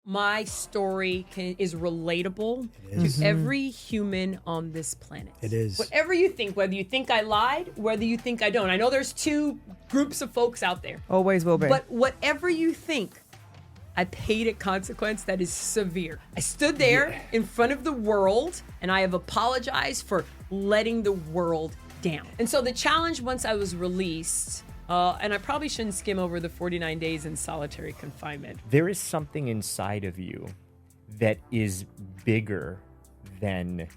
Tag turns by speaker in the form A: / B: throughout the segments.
A: my story is relatable to every human on this planet.
B: It is.
A: Whatever you think, whether you think I lied, whether you think I don't. I know there's two groups of folks out there.
C: Always will be.
A: But whatever you think, I paid a consequence that is severe. I stood there in front of the world, and I have apologized for letting the world down. And so the challenge, once I was released, and I probably shouldn't skim over the 49 days in solitary confinement.
D: There is something inside of you that is bigger than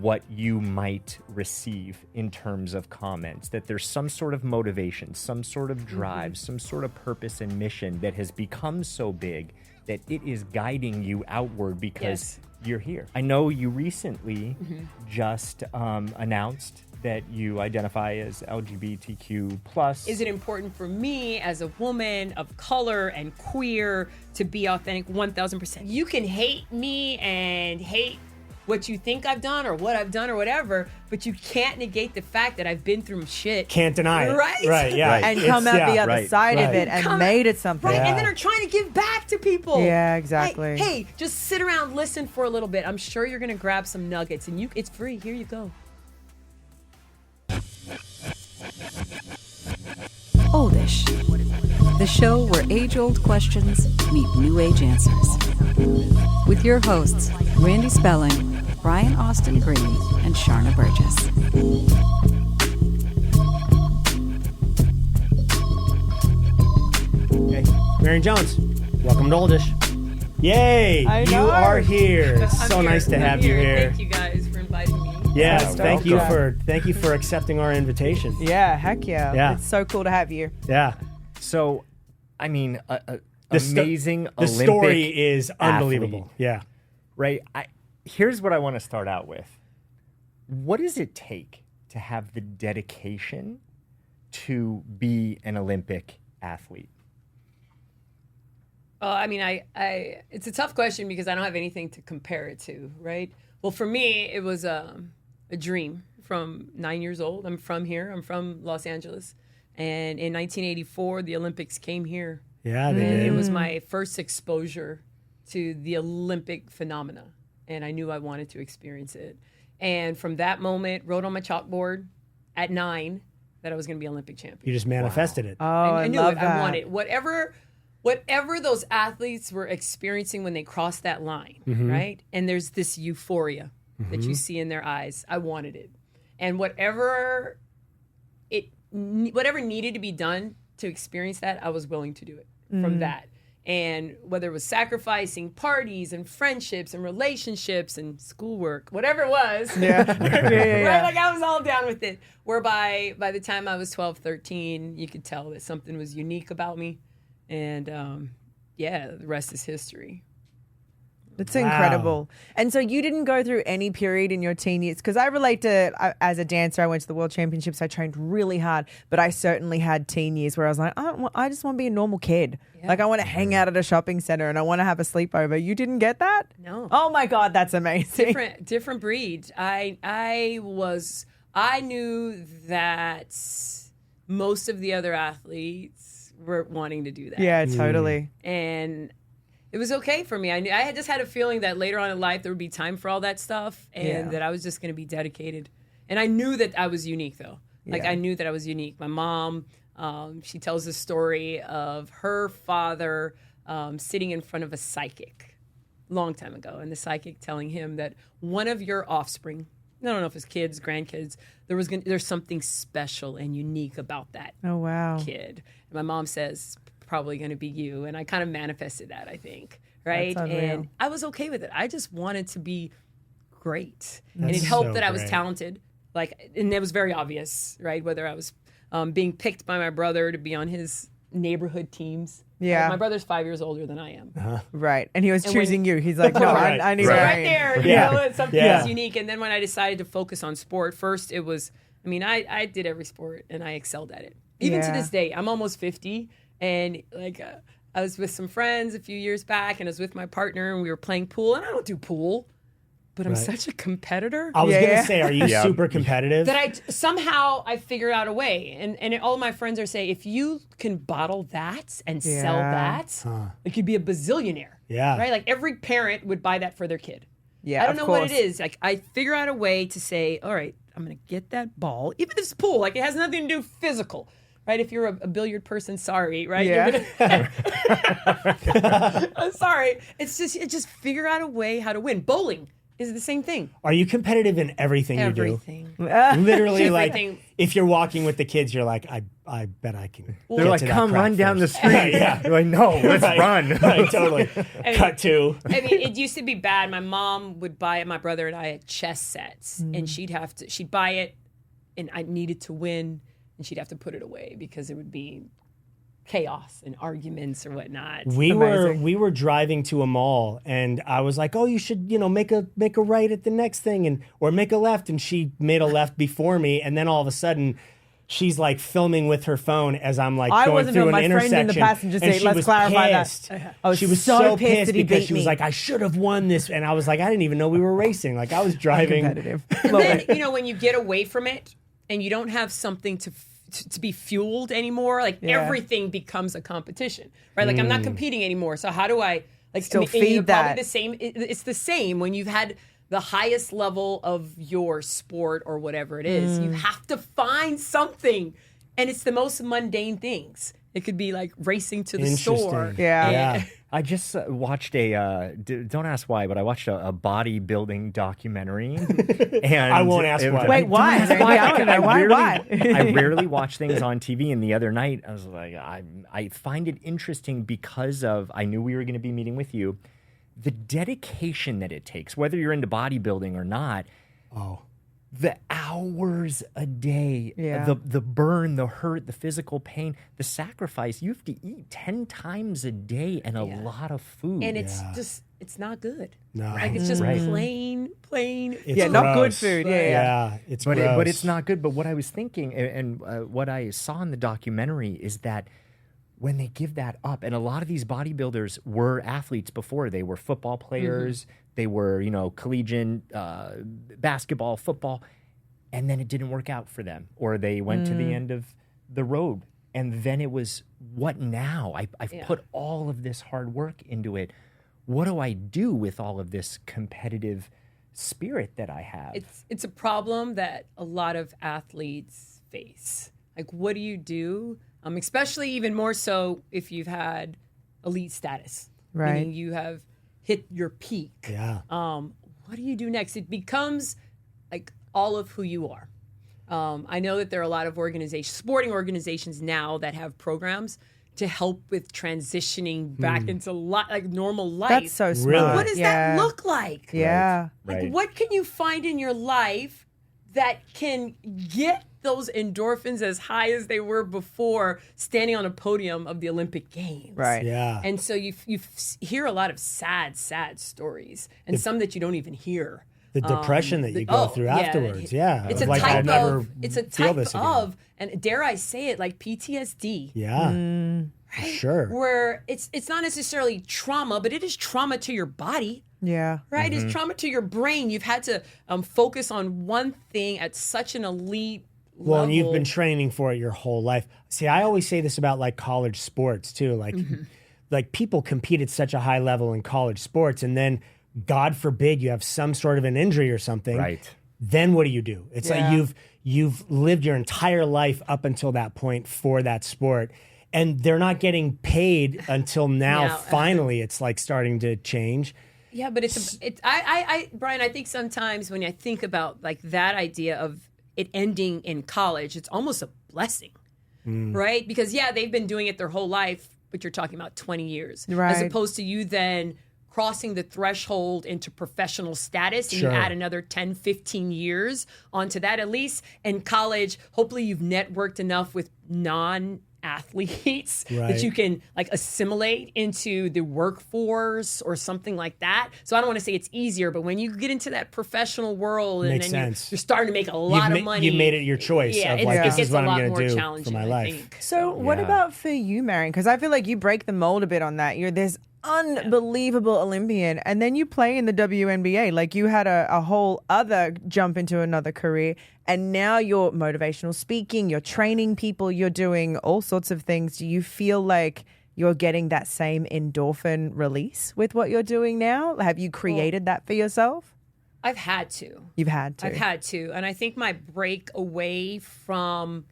D: what you might receive in terms of comments, that there's some sort of motivation, some sort of drive, some sort of purpose and mission that has become so big that it is guiding you outward because you're here. I know you recently just announced that you identify as LGBTQ+.
A: Is it important for me as a woman of color and queer to be authentic? 1,000%. You can hate me and hate what you think I've done or what I've done or whatever, but you can't negate the fact that I've been through shit.
B: Can't deny it.
A: Right?
B: Yeah.
C: And come out the other side of it and made it something.
A: Right, and then are trying to give back to people.
C: Yeah, exactly.
A: Hey, just sit around, listen for a little bit. I'm sure you're going to grab some nuggets, and it's free. Here you go.
E: Oldish, the show where age-old questions meet new-age answers. With your hosts, Randy Spelling, Brian Austin Green, and Sharna Burgess.
B: Okay. Marion Jones, welcome to Oldish. Yay!
C: I know.
B: You are here.
A: I'm
B: So
A: here.
B: nice to
A: I'm
B: have you here.
A: Thank you guys for inviting me.
B: Yes, thank you
C: welcome.
B: for accepting our invitation.
C: Yeah, heck yeah.
B: Yeah.
C: It's so cool to have you.
B: Yeah.
D: So, I mean,
B: The
D: amazing
B: The
D: Olympic
B: story is unbelievable.
D: athlete,
B: Yeah.
D: right? Here's what I want to start out with. What does it take to have the dedication to be an Olympic athlete?
A: I mean, it's a tough question because I don't have anything to compare it to, right? Well, for me, it was a dream from 9 years old. I'm from here. I'm from Los Angeles. And in 1984, the Olympics came here.
B: Yeah, they
A: And
B: did.
A: it was my first exposure to the Olympic phenomena. And I knew I wanted to experience it. And from that moment, wrote on my chalkboard at 9 that I was going to be Olympic champion.
B: You just manifested it.
C: Oh,
A: I
C: I
A: knew
C: love
A: it.
C: that.
A: I wanted whatever those athletes were experiencing when they crossed that line, right? And there's this euphoria that you see in their eyes. I wanted it, and whatever needed to be done to experience that, I was willing to do it from that. And whether it was sacrificing parties and friendships and relationships and schoolwork, whatever it was,
C: Yeah.
A: right? Like I was all down with it. Whereby by the time I was 12, 13, you could tell that something was unique about me. And the rest is history.
C: It's incredible. And so you didn't go through any period in your teen years, because I relate to, as a dancer, I went to the World Championships, I trained really hard, but I certainly had teen years where I was like, I just want to be a normal kid.
A: Yeah.
C: Like I want to hang out at a shopping center and I want to have a sleepover. You didn't get that?
A: No.
C: Oh my God, that's amazing.
A: Different breed. I knew that most of the other athletes were wanting to do that.
C: Yeah, totally.
A: And it was okay for me. I had just had a feeling that later on in life there would be time for all that stuff, and that I was just going to be dedicated. And I knew that I was unique, though. Like I knew that I was unique. My mom, she tells the story of her father sitting in front of a psychic a long time ago, and the psychic telling him that one of your offspring, I don't know if it's kids, grandkids, there's something special and unique about that
C: Oh, wow.
A: kid. And my mom says, probably going to be you. And I kind of manifested that, I think. Right.
C: That's unreal.
A: And I was okay with it. I just wanted to be great. And
B: That's
A: it helped
B: so
A: that I was
B: great.
A: talented. And it was very obvious, right? Whether I was being picked by my brother to be on his neighborhood teams.
C: Yeah.
A: My brother's 5 years older than I am.
C: Right. And he was
A: And
C: choosing you. He's like, no,
B: Right.
C: I need
A: So
C: Marion.
A: right there,
B: Yeah.
A: you know, it's something
B: Yeah.
A: that's unique. And then when I decided to focus on sport, first it was, I did every sport and I excelled at it. Even to
C: Yeah.
A: this day, I'm almost 50. And I was with some friends a few years back and I was with my partner and we were playing pool. And I don't do pool, but I'm such a competitor.
B: I was
C: Yeah.
B: gonna say, are you
D: Yeah.
B: super competitive?
A: That I figured out a way, and all my friends are saying, if you can bottle that and sell
C: Yeah.
A: that, like you'd be a bazillionaire.
B: Yeah.
A: right. Like every parent would buy that for their kid.
C: Yeah,
A: I don't
C: of
A: know what it
C: course.
A: is. Like I figure out a way to say, all right, I'm gonna get that ball, even if it's pool. Like it has nothing to do physical. Right, if you're a billiard person, sorry, right?
C: Yeah.
A: I'm sorry. It's just figure out a way how to win. Bowling is the same thing.
B: Are you competitive in everything,
A: Everything.
B: you do? Literally, like
A: Everything.
B: if you're walking with the kids, you're like, I bet I can.
D: They're
B: get
D: like,
B: to that
D: come
B: crap
D: run down the
B: first."
D: street.
B: Yeah.
D: You're like, no, let's
B: Right.
D: run.
B: Right, totally. Cut to.
A: I mean, it used to be bad. My mom would buy my brother and I a chess sets, and she'd buy it, and I needed to win, and she'd have to put it away because it would be chaos and arguments or whatnot.
B: We were driving to a mall, and I was like, "Oh, you should, make a right at the next thing, or make a left." And she made a left before me, and then all of a sudden, she's like filming with her phone as I'm like
C: I
B: going
C: wasn't
B: through
C: filming.
B: an
C: My friend
B: intersection.
C: in the passenger
B: and
C: seat,
B: she
C: let's
B: was
C: clarify that.
B: pissed.
C: I was
B: She was
C: so pissed that he
B: because
C: beat
B: she was
C: me.
B: like, "I should have won this," and I was like, "I didn't even know we were racing. Like I was driving."
C: Competitive.
A: And
C: Love
A: then,
C: it.
A: when you get away from it and you don't have something to be fueled anymore, like
C: Yeah.
A: everything becomes a competition, right? Like I'm not competing anymore. So how do I
C: Still
A: and
C: feed
A: probably
C: that.
A: the same. It's the same when you've had the highest level of your sport or whatever it is. You have to find something, and it's the most mundane things. It could be like racing to the store.
B: Interesting.
C: Yeah.
D: I just watched don't ask why, but I watched a bodybuilding documentary. And
B: I won't ask why.
C: Wait, why?
D: Don't ask
C: Randy, I wanna know why.
D: I rarely watch things on TV, and the other night I was like, I find it interesting because of, I knew we were going to be meeting with you, the dedication that it takes, whether you're into bodybuilding or not.
B: Oh.
D: The hours a day,
C: Yeah.
D: the burn, the hurt, the physical pain, the sacrifice. You have to eat 10 times a day and a lot of food.
A: And it's just, it's not good.
B: No.
A: Like it's just
D: Right.
A: plain.
B: It's
C: Yeah, not good
B: gross.
C: food. Yeah, yeah.
B: Yeah, it's
D: but
B: gross.
D: but it's not good. But what I was thinking and what I saw in the documentary is that when they give that up, and a lot of these bodybuilders were athletes before. They were football players. They were, collegiate basketball, football, and then it didn't work out for them, or they went to the end of the road. And then it was, what now? I've put all of this hard work into it. What do I do with all of this competitive spirit that I have?
A: It's a problem that a lot of athletes face. Like, what do you do? Especially even more so if you've had elite status.
C: Right.
A: Meaning you have hit your peak.
B: Yeah.
A: What do you do next? It becomes like all of who you are. I know that there are a lot of sporting organizations now that have programs to help with transitioning back into like normal life.
C: That's so smart.
B: Really?
A: What does
C: Yeah.
A: that look like?
C: Yeah.
A: Like,
D: Right.
A: what can you find in your life that can get those endorphins as high as they were before standing on a podium of the Olympic Games?
C: Right.
B: Yeah.
A: And so you hear a lot of sad stories, and some that you don't even hear.
B: The depression that you go through afterwards. Yeah.
A: It's
B: Of
A: a
B: like,
A: type
B: I'll never
A: of. It's a
B: feel
A: type
B: this again.
A: of, and dare I say it, like PTSD.
B: Yeah. For sure.
A: Where it's not necessarily trauma, but it is trauma to your body.
C: Yeah.
A: Right, it's trauma to your brain. You've had to focus on one thing at such an elite level.
B: Well, and you've been training for it your whole life. See, I always say this about like college sports too. Like, like people compete at such a high level in college sports, and then God forbid you have some sort of an injury or something.
D: Right.
B: Then what do? It's
C: Yeah.
B: like you've lived your entire life up until that point for that sport, and they're not getting paid until now.
A: Now,
B: Finally, it's like starting to change.
A: Yeah, but Brian, I think sometimes when I think about like that idea of it ending in college, it's almost a blessing, right? Because they've been doing it their whole life, but you're talking about 20 years,
C: Right.
A: as opposed to you then crossing the threshold into professional status and
B: Sure.
A: you add another 10, 15 years onto that. At least in college, hopefully you've networked enough with non-athletes
B: Right.
A: that you can like assimilate into the workforce or something like that. So I don't want to say it's easier, but when you get into that professional world and
B: Makes
A: then
B: sense.
A: you're starting to make a lot of money.
B: You've made it your choice
A: Yeah,
B: of
A: it's,
B: like,
A: it
B: this
A: gets
B: is what
A: a
B: I'm
A: lot
B: going
A: more
B: to do for
A: challenging,
B: my
A: I
B: life.
A: think.
C: So what
D: Yeah.
C: about for you, Marion? Because I feel like you break the mold a bit on that. There's unbelievable Olympian, and then you play in the WNBA. Like, you had a whole other jump into another career, and now you're motivational speaking, you're training people, you're doing all sorts of things. Do you feel like you're getting that same endorphin release with what you're doing now? Have you created that for yourself?
A: I've had to.
C: You've had to.
A: I've had to. And I think my break away from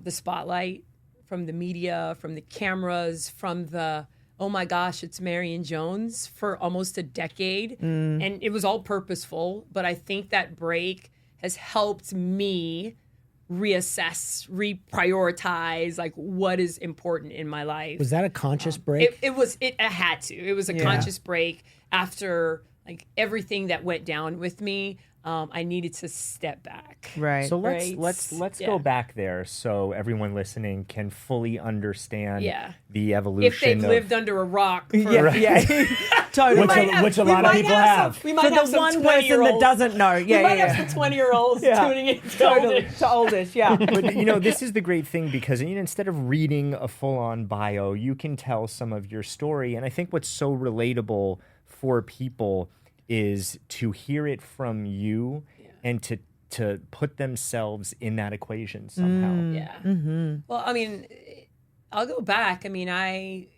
A: the spotlight, from the media, from the cameras, from the, oh my gosh, it's Marion Jones for almost a decade. And it was all purposeful. But I think that break has helped me reassess, reprioritize, like, what is important in my life.
B: Was that a conscious break?
A: It had to. It was a conscious break after, like, everything that went down with me. I needed to step back.
C: Right.
D: So let's go back there so everyone listening can fully understand the evolution.
A: If they've lived under a rock. For,
C: Totally.
B: Which a lot of people have.
A: We might
C: For
A: have
C: the
A: some
C: one person that doesn't know.
A: We might have some 20-year-olds tuning in.
C: Totally. To oldish, yeah.
D: But, this is the great thing, because instead of reading a full-on bio, you can tell some of your story. And I think what's so relatable for people is to hear it from you and to put themselves in that equation somehow.
A: Yeah. Mm-hmm. Well, I mean, I'll go back. I mean, I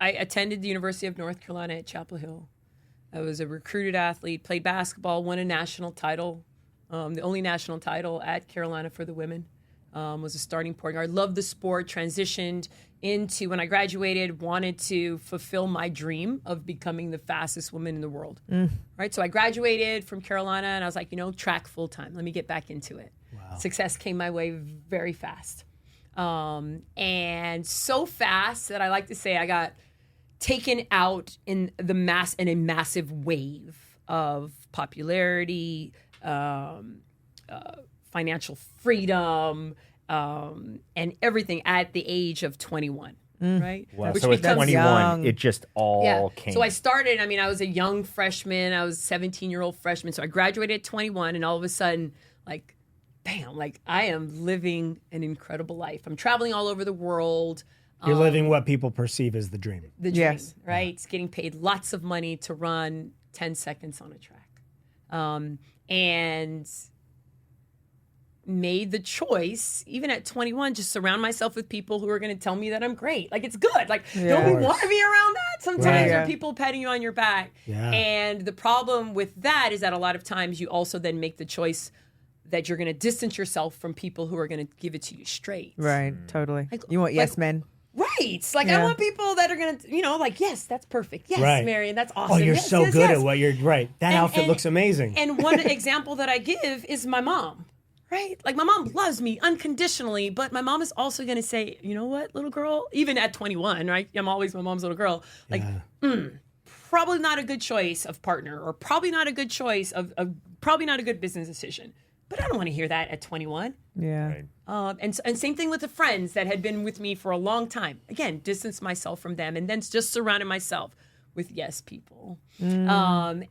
A: attended the University of North Carolina at Chapel Hill. I was a recruited athlete, played basketball, won a national title, the only national title at Carolina for the women. Was a starting point guard. Loved the sport, transitioned into, when I graduated, wanted to fulfill my dream of becoming the fastest woman in the world. Right? So I graduated from Carolina and I was like, track full time. Let me get back into it. Wow. Success came my way very fast. And so fast that I like to say I got taken out in a massive wave of popularity, financial freedom, and everything at the age of 21, right?
D: Wow.
A: Which
D: So at 21,
C: young.
D: it just all came.
A: So I started, I was a young freshman. I was a 17-year-old freshman. So I graduated at 21, and all of a sudden, like, bam, like, I am living an incredible life. I'm traveling all over the world.
B: You're living what people perceive as the dream.
A: The dream, right? It's getting paid lots of money to run 10 seconds on a track. And made the choice, even at 21, just surround myself with people who are going to tell me that I'm great. Like, it's good. Like, don't we want to be around that? Sometimes there are people patting you on your back. Yeah. And the problem with that is that a lot of times you also then make the choice that you're going to distance yourself from people who are going to give it to you straight.
C: Right, totally.
A: Like,
C: you want yes men.
A: Right. Like, I want people that are going to, like, yes, that's perfect. Yes, Marion, that's awesome.
B: Oh, you're
A: yes,
B: so
A: yes,
B: good
A: yes.
B: at what you're, right. That outfit looks amazing.
A: And one example that I give is my mom. Right? Like, my mom loves me unconditionally, but my mom is also going to say, you know what, little girl? Even at 21, right? I'm always my mom's little girl. Like, probably not a good choice of partner, or probably not a good choice of probably not a good business decision. But I don't want to hear that at 21.
C: Yeah.
D: Right.
A: And same thing with the friends that had been with me for a long time. Again, distance myself from them, and then just surrounded myself with yes people, and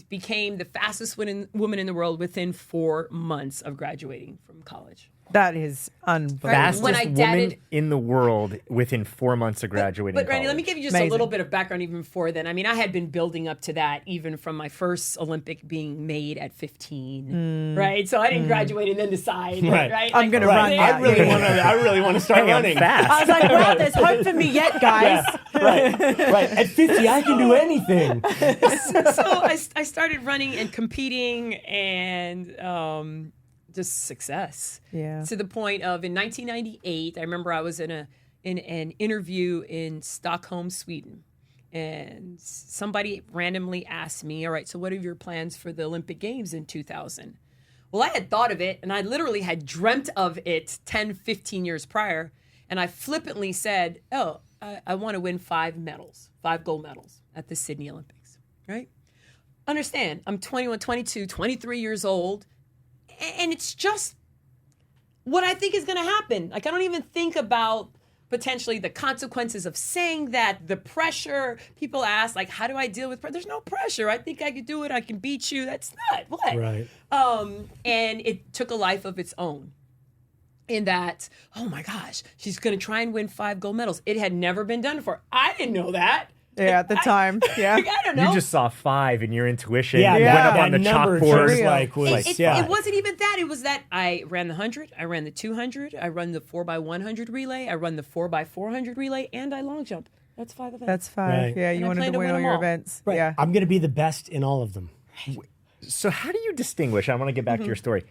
A: became the fastest woman in the world within 4 months of graduating from college.
C: That is unbelievable.
D: Fastest
A: When I
D: woman in the world within 4 months of graduating
A: But Randy,
D: college.
A: let me give you just a little bit of background even before then. I had been building up to that even from my first Olympic being made at 15, right? So I didn't graduate and then decide, right?
C: I'm going to run.
B: I really want to start running
D: fast.
C: I was like, well, there's hope for me yet, guys.
B: Right. At 50, I can do anything.
A: So I started running and competing, and just success.
C: Yeah.
A: To the point of, in 1998, I remember I was in an interview in Stockholm, Sweden, and somebody randomly asked me, all right, so what are your plans for the Olympic Games in 2000? Well, I had thought of it, and I literally had dreamt of it 10, 15 years prior, and I flippantly said, I want to win 5 gold medals at the Sydney Olympics, right? Understand, I'm 21, 22, 23 years old, and it's just what I think is going to happen. Like, I don't even think about potentially the consequences of saying that, the pressure. People ask, like, how do I deal with pressure? There's no pressure. I think I can do it. I can beat you. That's not what.
B: Right.
A: And it took a life of its own. in that, oh my gosh, she's going to try and win 5 gold medals. It had never been done before. I didn't know that.
C: Yeah, at the time. Yeah.
A: I don't know.
D: You just saw 5 in your intuition.
B: Yeah,
D: went up on the
B: that number
D: chalkboard.
B: just
A: It wasn't even that. It was that I ran the 100, I ran the 200, I run the 4x100 relay, I run the 4x400 relay, and I long jump. That's 5 events.
C: That's 5.
B: Right.
C: Yeah,
A: And
C: you
A: I
C: wanted
A: plan
C: to
A: to
C: win
A: win
C: all
A: them
C: your
A: all.
C: events.
B: Right.
C: Yeah.
B: I'm going to be the best in all of them.
D: So how do you distinguish, I want to get back to your story,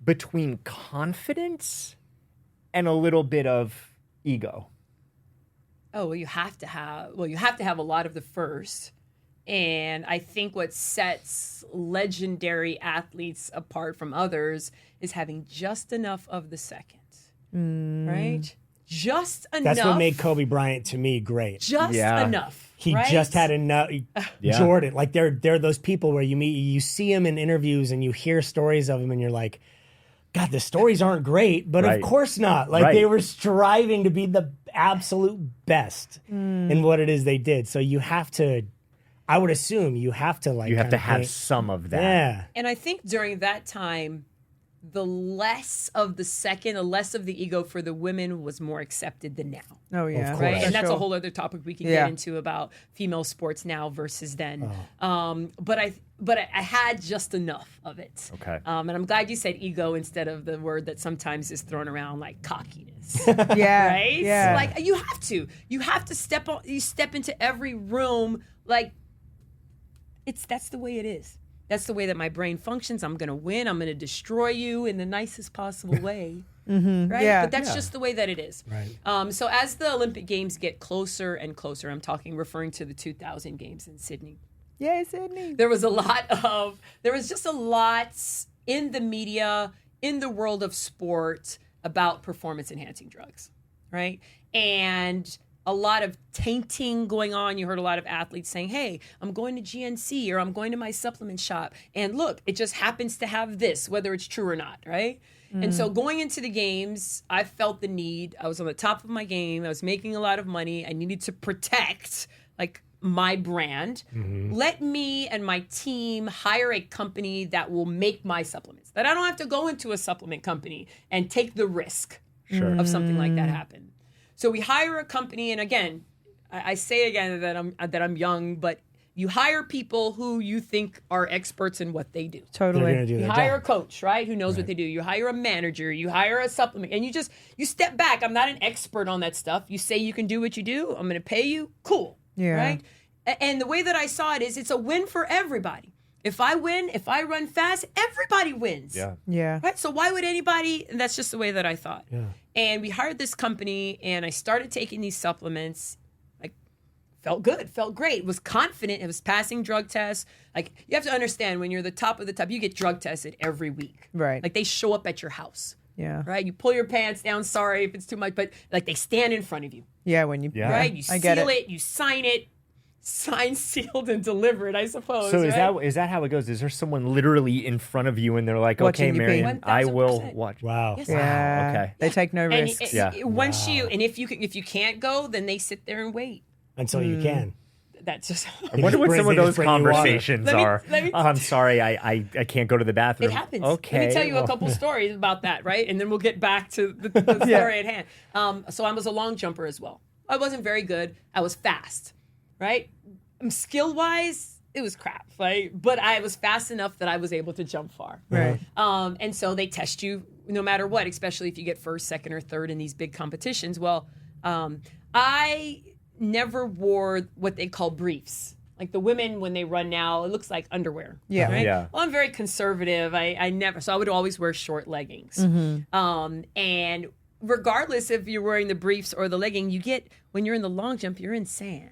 D: between confidence and a little bit of ego?
A: Oh, well, you have to have a lot of the first. And I think what sets legendary athletes apart from others is having just enough of the second. Right? Just enough.
B: That's what made Kobe Bryant to me great.
A: Just enough.
B: He
A: right?
B: just had enough. Jordan, like they're those people where you see him in interviews and you hear stories of him and you're like, God, the stories aren't great, but of course not. Like they were striving to be the absolute best in what it is they did. So you have to, I would assume you have to like.
D: You have to have some of that.
B: Yeah.
A: And I think during that time, the less of the second, the less of the ego for the women was more accepted than now.
C: Oh, yeah.
B: course.
A: Right.
B: For
A: And that's a
C: sure.
A: whole other topic we can
C: Yeah.
A: get into about female sports now versus then. But I had just enough of it.
D: Okay.
A: And I'm glad you said ego instead of the word that sometimes is thrown around like cockiness.
C: Yeah.
A: Right?
C: Yeah.
A: Like you have to step into every room like that's the way it is. That's the way that my brain functions. I'm going to win. I'm going to destroy you in the nicest possible way. Right?
C: Yeah.
A: But that's just the way that it is.
B: Right.
A: So as the Olympic Games get closer and closer, referring to the 2000 Games in Sydney.
C: Yay, Sydney.
A: There was just a lot in the media, in the world of sport about performance enhancing drugs, right? And a lot of tainting going on. You heard a lot of athletes saying, hey, I'm going to GNC or I'm going to my supplement shop. And look, it just happens to have this, whether it's true or not, right? And so going into the games, I felt the need. I was on the top of my game. I was making a lot of money. I needed to protect like my brand. Let me and my team hire a company that will make my supplements. That I don't have to go into a supplement company and take the risk of something like that happen. So we hire a company, and again, I say again that I'm young, but you hire people who you think are experts in what they do.
B: They're
C: Totally.
B: gonna do
A: You
B: their
A: hire a
B: job.
A: coach, right, who knows what they do. You hire a manager. You hire a supplement, and you step back. I'm not an expert on that stuff. You say you can do what you do. I'm going to pay you. Cool.
C: Yeah.
A: Right. And the way that I saw it is, it's a win for everybody. If I win, if I run fast, everybody wins.
D: Yeah.
C: Yeah.
A: Right? So why would anybody? And that's just the way that I thought.
B: Yeah.
A: And we hired this company, and I started taking these supplements. Like, felt good, felt great. Was confident. It was passing drug tests. Like, you have to understand, when you're the top of the top, you get drug tested every week.
C: Right.
A: Like, they show up at your house.
C: Yeah.
A: Right? You pull your pants down. Sorry if it's too much, but like they stand in front of you.
C: Yeah, when you
A: Right? You
C: I get
A: seal it. You sign it. Signed, sealed, and delivered, I suppose.
D: So
A: right?
D: is that how it goes? Is there someone literally in front of you and they're like,
C: Watching
D: okay,
C: you pee?
D: Marion, I will
A: 1000%.
D: watch.
B: Wow.
A: Yes.
C: Yeah.
D: okay.
C: They take no
A: And
C: risks.
A: once you, and if you can't go, then they sit there and wait.
B: Until you can.
A: That's just
D: I wonder what some of
B: They
D: those
B: just bring you water.
D: conversations
A: Let me-
D: are.
A: let me-
D: Oh, I'm sorry, I can't go to the bathroom.
A: It happens.
D: Okay.
A: Let me tell you
D: well,
A: a couple stories about that, right? And then we'll get back to the story at hand. So I was a long jumper as well. I wasn't very good. I was fast, right? Skill wise, it was crap, right? But I was fast enough that I was able to jump far.
C: Right.
A: And so they test you no matter what, especially if you get first, second, or third in these big competitions. Well, I never wore what they call briefs. Like the women, when they run now, it looks like underwear.
C: Yeah.
A: Right?
D: Yeah.
A: Well, I'm very conservative. So I would always wear short leggings. And regardless if you're wearing the briefs or the legging, when you're in the long jump, you're in sand.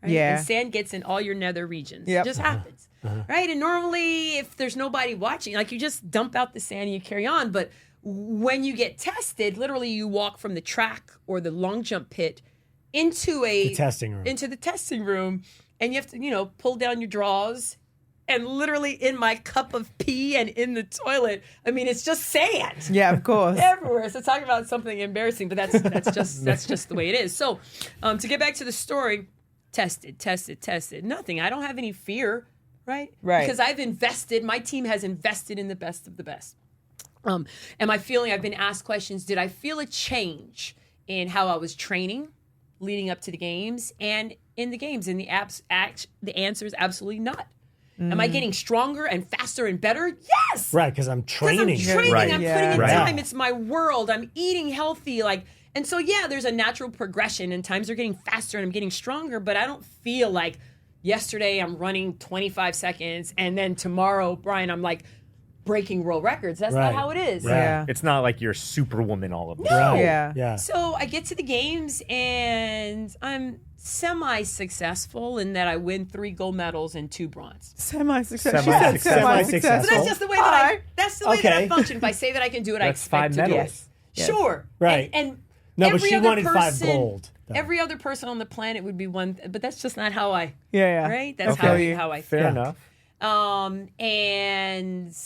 A: Right?
C: Yeah.
A: And sand gets in all your nether regions.
C: Yep.
A: It just happens. Right? And normally, if there's nobody watching, like you just dump out the sand and you carry on. But when you get tested, literally you walk from the track or the long jump pit into
B: The testing room.
A: into the testing room, and you have to, pull down your drawers. And literally in my cup of pee and in the toilet, I mean, it's just sand.
C: Yeah, of course.
A: Everywhere. So talking about something embarrassing, but that's just the way it is. So to get back to the story, tested, nothing. I don't have any fear, right?
C: Right.
A: Because my team has invested in the best of the best. Am I feeling, I've been asked questions, did I feel a change in how I was training leading up to the games and in the games? And the answer is absolutely not. Am I getting stronger and faster and better? Yes.
B: Right, because I'm training.
A: Because I'm training.
D: Right.
A: I'm
C: Yeah.
A: putting in
B: Right.
A: time. It's my world. I'm eating healthy. And so, yeah, there's a natural progression and times are getting faster and I'm getting stronger, but I don't feel like yesterday I'm running 25 seconds and then tomorrow, Brian, I'm like breaking world records. That's
B: Right.
A: not how it is.
C: Yeah.
D: It's not like you're Superwoman all of a
A: No.
D: sudden.
C: Yeah.
B: Yeah.
A: So I get to the games and I'm semi-successful in that I win 3 gold medals and 2 bronze.
C: Semi-successful.
D: Semi-successful.
C: She said semi-successful.
A: So that's just the way that I
B: Okay.
A: function. If I say that I can do it, I
D: That's
A: expect
D: 5
A: to do
D: medals.
A: it.
C: Yes. Yes.
A: Sure.
B: Right.
A: And
B: No, but
A: every
B: she
A: other
B: wanted 5
A: person-
B: gold. though.
A: Every other person on the planet would be one, but that's just not how I.
C: Yeah.
A: Right. That's
C: Okay.
A: how I
D: Fair
A: feel.
D: enough.
A: And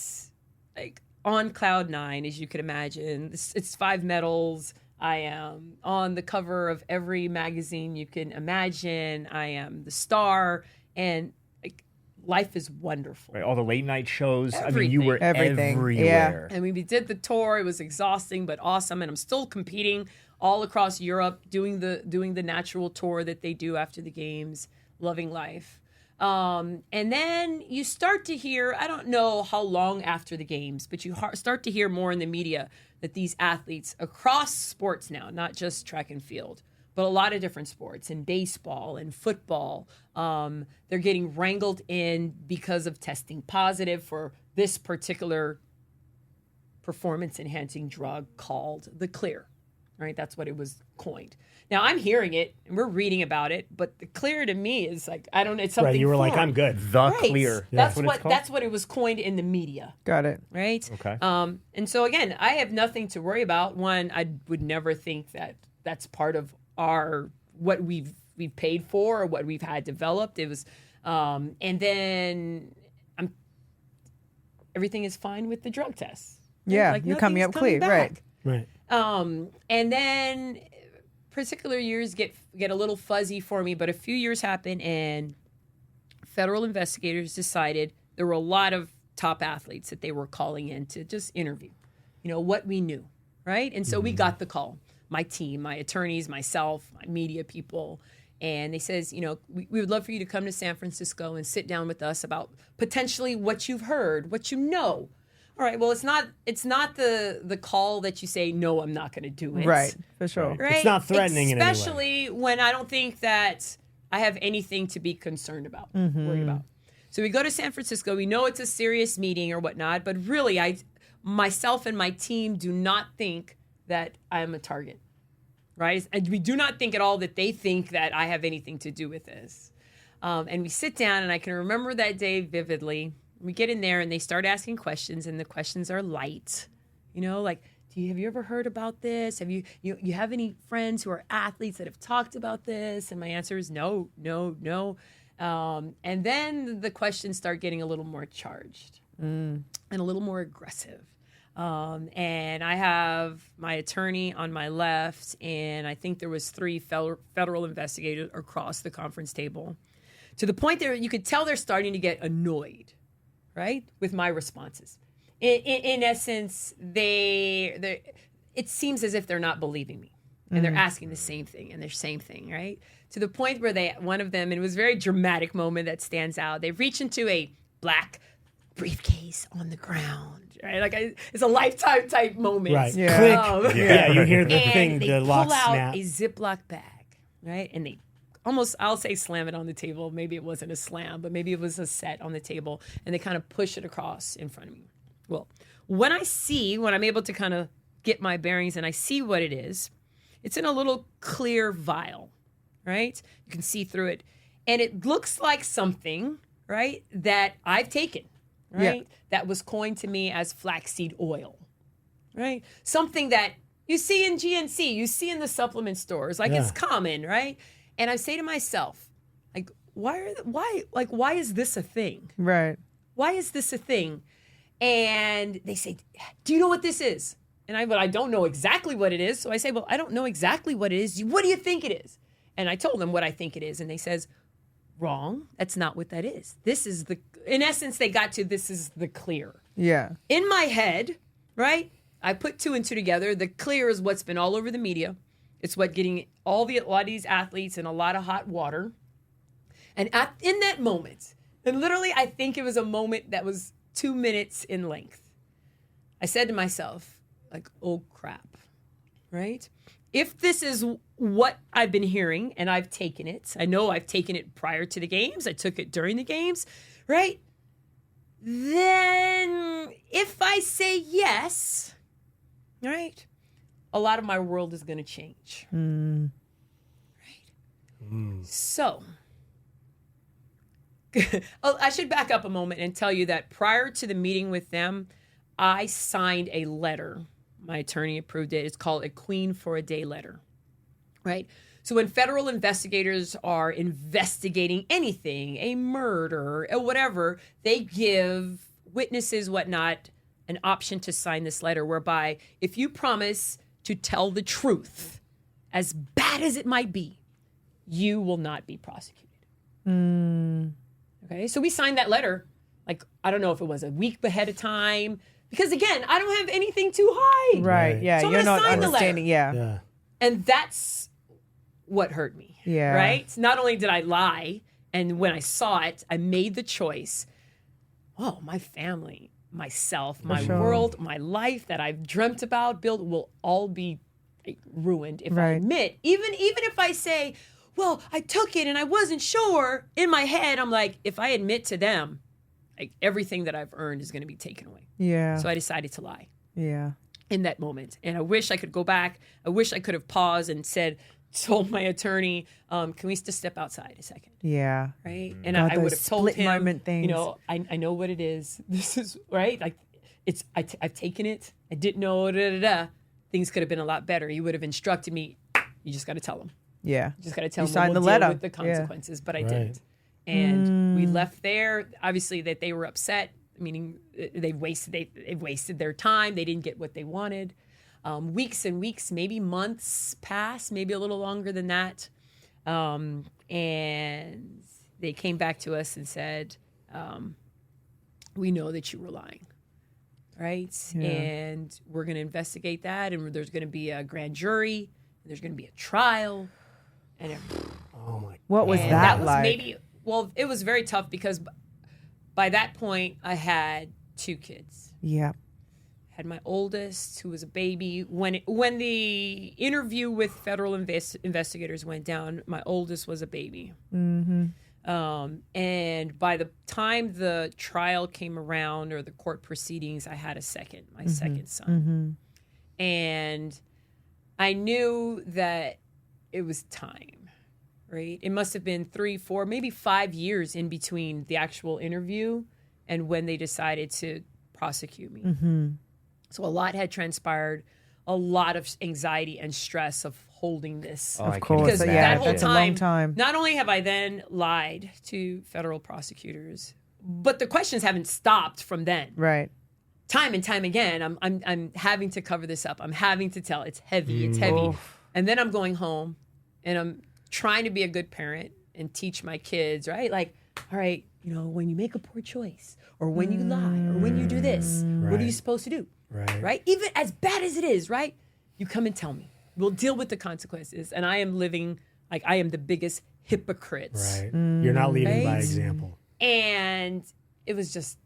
A: like on cloud 9, as you can imagine, it's 5 medals. I am on the cover of every magazine you can imagine. I am the star, and like life is wonderful.
D: Right, all the late night shows. I mean, you were
C: Everything.
D: everywhere.
A: And we did the tour. It was exhausting but awesome. And I'm still competing all across Europe, doing the natural tour that they do after the games, loving life. And then you start to hear, I don't know how long after the games, but you start to hear more in the media that these athletes across sports now, not just track and field, but a lot of different sports, in baseball and football, they're getting wrangled in because of testing positive for this particular performance-enhancing drug called the Clear, right? That's what it was coined. Now, I'm hearing it, and we're reading about it, but the Clear to me is like, I don't know, it's something
B: Right, you were like,
A: foreign.
B: I'm good.
D: The
A: Right.
D: Clear.
A: That's
D: what it's called?
A: That's what it was coined in the media,
C: Got it.
A: right?
D: Okay.
A: And so again, I have nothing to worry about. One, I would never think that that's part of what we've paid for or what we've had developed. It was, and then everything is fine with the drug tests.
C: Yeah,
A: Like,
C: you're coming
A: nothing's
C: up clear, right?
A: back.
B: Right.
A: And then particular years get a little fuzzy for me, but a few years happen and federal investigators decided there were a lot of top athletes that they were calling in to just interview, what we knew, right? And so we got the call, my team, my attorneys, myself, my media people, and they says, we would love for you to come to San Francisco and sit down with us about potentially what you've heard, what you know. All right, well, it's not the call that you say, no, I'm not going to do it.
C: Right, for sure.
B: Right.
A: Right?
B: It's not threatening in any way.
A: Especially when I don't think that I have anything to be concerned about, worried about. So we go to San Francisco. We know it's a serious meeting or whatnot, but really, myself and my team do not think that I'm a target, right? And we do not think at all that they think that I have anything to do with this. And we sit down, and I can remember that day vividly. We get in there and they start asking questions, and the questions are light, like, have you ever heard about this? Have you have any friends who are athletes that have talked about this? And my answer is no. And then the questions start getting a little more charged and a little more aggressive. And I have my attorney on my left, and I think there was 3 federal investigators across the conference table, to the point that you could tell they're starting to get annoyed, right, with my responses. In essence, it seems as if they're not believing me, and they're asking the same thing and the same thing, right? To the point where one of them, and it was a very dramatic moment that stands out, they reach into a black briefcase on the ground, right? Like it's a Lifetime type moment.
B: Right.
C: Yeah.
B: Click. Yeah, you hear the
A: And
B: thing,
A: they
B: the lock
A: pull out
B: snap.
A: a Ziploc bag, right? And they almost, I'll say slam it on the table. Maybe it wasn't a slam, but maybe it was a set on the table. And they kind of push it across in front of me. Well, when I'm able to kind of get my bearings and I see what it is, it's in a little clear vial, right? You can see through it. And it looks like something, right, that I've taken, right?
C: Yeah.
A: That was coined to me as flaxseed oil, right? Something that you see in GNC, you see in the supplement stores, like it's common, right? And I say to myself, like, why is this a thing?
C: Right.
A: Why is this a thing? And they say, do you know what this is? And I don't know exactly what it is. So I say, well, I don't know exactly what it is. What do you think it is? And I told them what I think it is. And they says, wrong. That's not what that is. This is in essence, they got to, this is the Clear.
C: Yeah.
A: In my head, right? I put 2 and 2 together. The clear is what's been all over the media. It's what getting a lot of these athletes in a lot of hot water. And in that moment, and literally I think it was a moment that was 2 minutes in length, I said to myself, like, oh crap, right? If this is what I've been hearing and I've taken it, I know I've taken it prior to the games, I took it during the games, right? Then if I say yes, right, a lot of my world is going to change. Right? So, I should back up a moment and tell you that prior to the meeting with them, I signed a letter. My attorney approved it. It's called a Queen for a Day letter, right? So when federal investigators are investigating anything, a murder, or whatever, they give witnesses, whatnot, an option to sign this letter whereby if you promise to tell the truth, as bad as it might be, you will not be prosecuted. Okay, so we signed that letter, like, I don't know if it was a week ahead of time, because again, I don't have anything to hide.
C: Right. Yeah.
A: So I'm
C: You're
A: gonna
C: not
A: sign the letter.
C: understanding. Yeah.
B: Yeah.
A: And that's what hurt me.
C: Yeah.
A: Right? Not only did I lie, and when I saw it, I made the choice. Oh, my family, myself, my world, my life that I've dreamt about, built, will all be ruined if I admit. Even if I say, well, I took it and I wasn't sure, in my head, I'm like, if I admit to them, like, everything that I've earned is going to be taken away.
C: Yeah.
A: So I decided to lie.
C: Yeah.
A: In that moment. And I wish I could go back. I wish I could have paused and told my attorney, can we just step outside a second?
C: Yeah.
A: Right? And
C: God,
A: I would
C: those
A: have told
C: split
A: him,
C: moment things.
A: you know, I know what it is. This is, right? Like, I've taken it. I didn't know, Things could have been a lot better. He would have instructed me, you just got to tell him.
C: Yeah.
A: You just got to tell
C: You
A: him
C: signed
A: we'll
C: the letter.
A: deal with the consequences. But I
B: Right.
A: didn't. And we left there, obviously, that they were upset, meaning they've wasted their time. They didn't get what they wanted. Weeks and weeks, maybe months passed, maybe a little longer than that. And they came back to us and said, we know that you were lying, right?
C: Yeah.
A: And we're going to investigate that, and there's going to be a grand jury, and there's going to be a trial. And
B: Oh my.
C: What was
A: and
C: that
A: was
C: like?
A: maybe, well, it was very tough because by that point I had 2 kids.
C: Yeah.
A: Had my oldest, who was a baby. When the interview with federal investigators went down, my oldest was a baby. And by the time the trial came around, or the court proceedings, I had my second son. And I knew that it was time, right? It must have been 3, 4, maybe 5 years in between the actual interview and when they decided to prosecute me. So a lot had transpired, a lot of anxiety and stress of holding this.
C: Of course.
A: Because
C: Yeah,
A: that whole
C: that's a long time.
A: not only have I then lied to federal prosecutors, but the questions haven't stopped from then.
C: Right.
A: Time and time again, I'm having to cover this up. I'm having to tell. It's heavy. It's heavy. And then I'm going home, and I'm trying to be a good parent and teach my kids, right? Like, all right, you know, when you make a poor choice, or when you lie, or when you do this, what are you supposed to do? Right? Even as bad as it is, right? You come and tell me. We'll deal with the consequences. And I am living like I am the biggest hypocrite.
B: Right. You're not leading by
A: Right?
B: example.
A: And I was just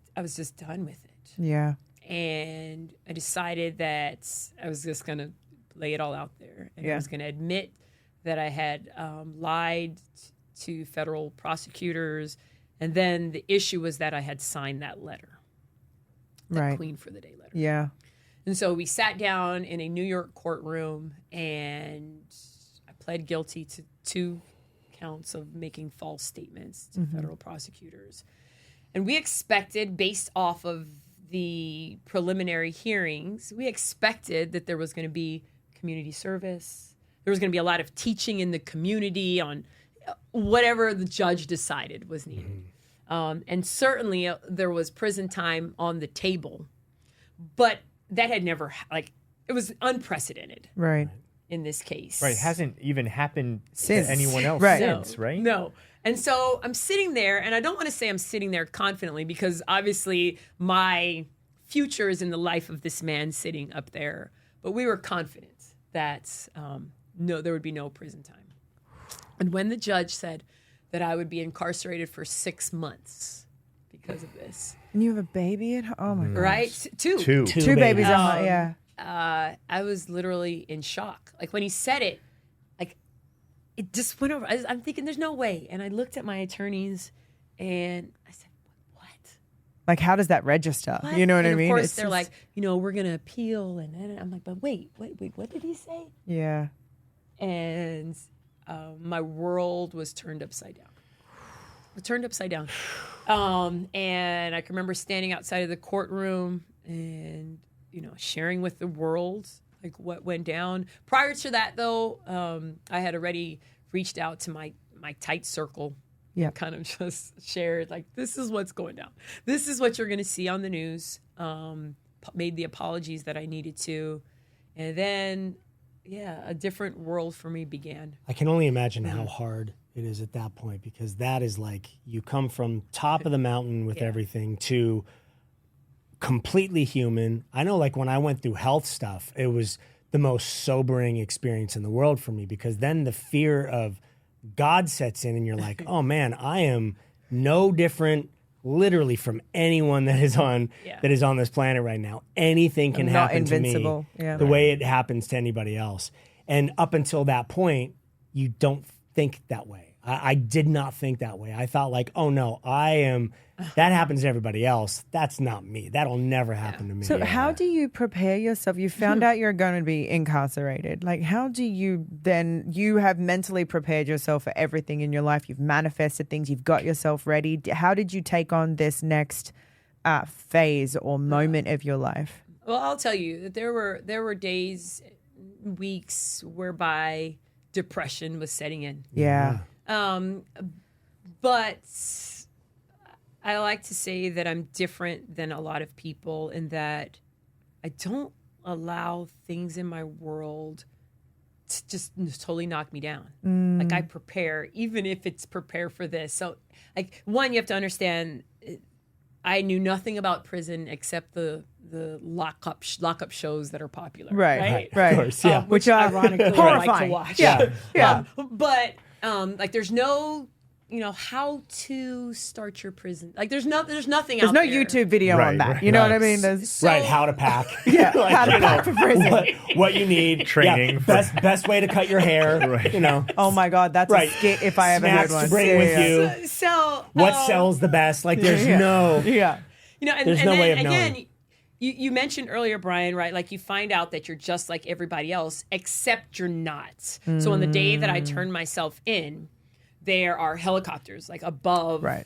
A: done with it.
C: Yeah.
A: And I decided that I was just going to lay it all out there. And I was going to admit that I had lied to federal prosecutors. And then the issue was that I had signed that letter. That Queen for the Day letter.
C: Yeah.
A: And so we sat down in a New York courtroom, and I pled guilty to 2 counts of making false statements to federal prosecutors. And we expected, based off of the preliminary hearings, we expected that there was going to be community service. There was going to be a lot of teaching in the community on whatever the judge decided was needed. And certainly there was prison time on the table, but that had never, it was unprecedented.
C: Right.
A: In this case.
D: Right. It hasn't even happened
C: Since.
D: to anyone else
C: Right.
D: since, right?
A: No. And so I'm sitting there, and I don't want to say I'm sitting there confidently, because obviously my future is in the life of this man sitting up there. But we were confident that no, there would be no prison time. And when the judge said that I would be incarcerated for 6 months because of this.
C: And you have a baby at home? Oh, my God.
A: Right? Two
C: Two babies at home, yeah.
A: I was literally in shock. Like, when he said it, like, it just went over. I'm thinking, there's no way. And I looked at my attorneys, and I said, what?
C: Like, how does that register?
A: What?
C: You know what I mean?
A: Of course,
C: It's
A: they're like, we're going to appeal. And I'm like, but wait, what did he say?
C: Yeah.
A: And my world was turned upside down. And I can remember standing outside of the courtroom and, sharing with the world like what went down. Prior to that, though, I had already reached out to my tight circle.
C: Yeah.
A: Kind of just shared, like, this is what's going down. This is what you're going to see on the news. Made the apologies that I needed to. And then, a different world for me began.
B: I can only imagine how hard it is at that point, because that is like you come from top of the mountain with everything to completely human. I know, like, when I went through health stuff, it was the most sobering experience in the world for me, because then the fear of God sets in and you're like, oh man, I am no different literally from anyone that is on this planet right now. Anything can happen to me the way it happens to anybody else. And up until that point, you don't think that way. I did not think that way. I thought, like, oh no, that happens to everybody else. That's not me. That'll never happen to me.
C: So how do you prepare yourself? You found out you're going to be incarcerated. Like, how do you have mentally prepared yourself for everything in your life? You've manifested things. You've got yourself ready. How did you take on this next phase or moment of your life?
A: Well, I'll tell you that there were days, weeks whereby depression was setting in.
C: Yeah.
A: But I like to say that I'm different than a lot of people in that I don't allow things in my world to just totally knock me down. Like, I prepare, even if it's prepare for this. So, like, one, you have to understand, I knew nothing about prison except the lockup shows that are popular.
C: Right.
B: Of course, yeah.
A: Which ironically I like to watch.
C: Yeah.
A: But like, there's no, how to start your prison. Like, there's nothing
C: There's
A: out
C: no
A: there.
C: YouTube video on that. You know what I mean? There's
B: How to pack.
C: like, how to pack for prison.
B: What you need.
D: Training.
B: Best way to cut your hair.
C: Oh my God, that's a skit if I ever
B: Snacks
C: heard one.
B: to bring with you.
A: So
B: What sells the best? Like, there's no...
A: And
B: There's no
A: then,
B: way of
A: again,
B: knowing.
A: You mentioned earlier, Brian, right? Like, you find out that you're just like everybody else, except you're not. So on the day that I turned myself in, there are helicopters like above
B: Of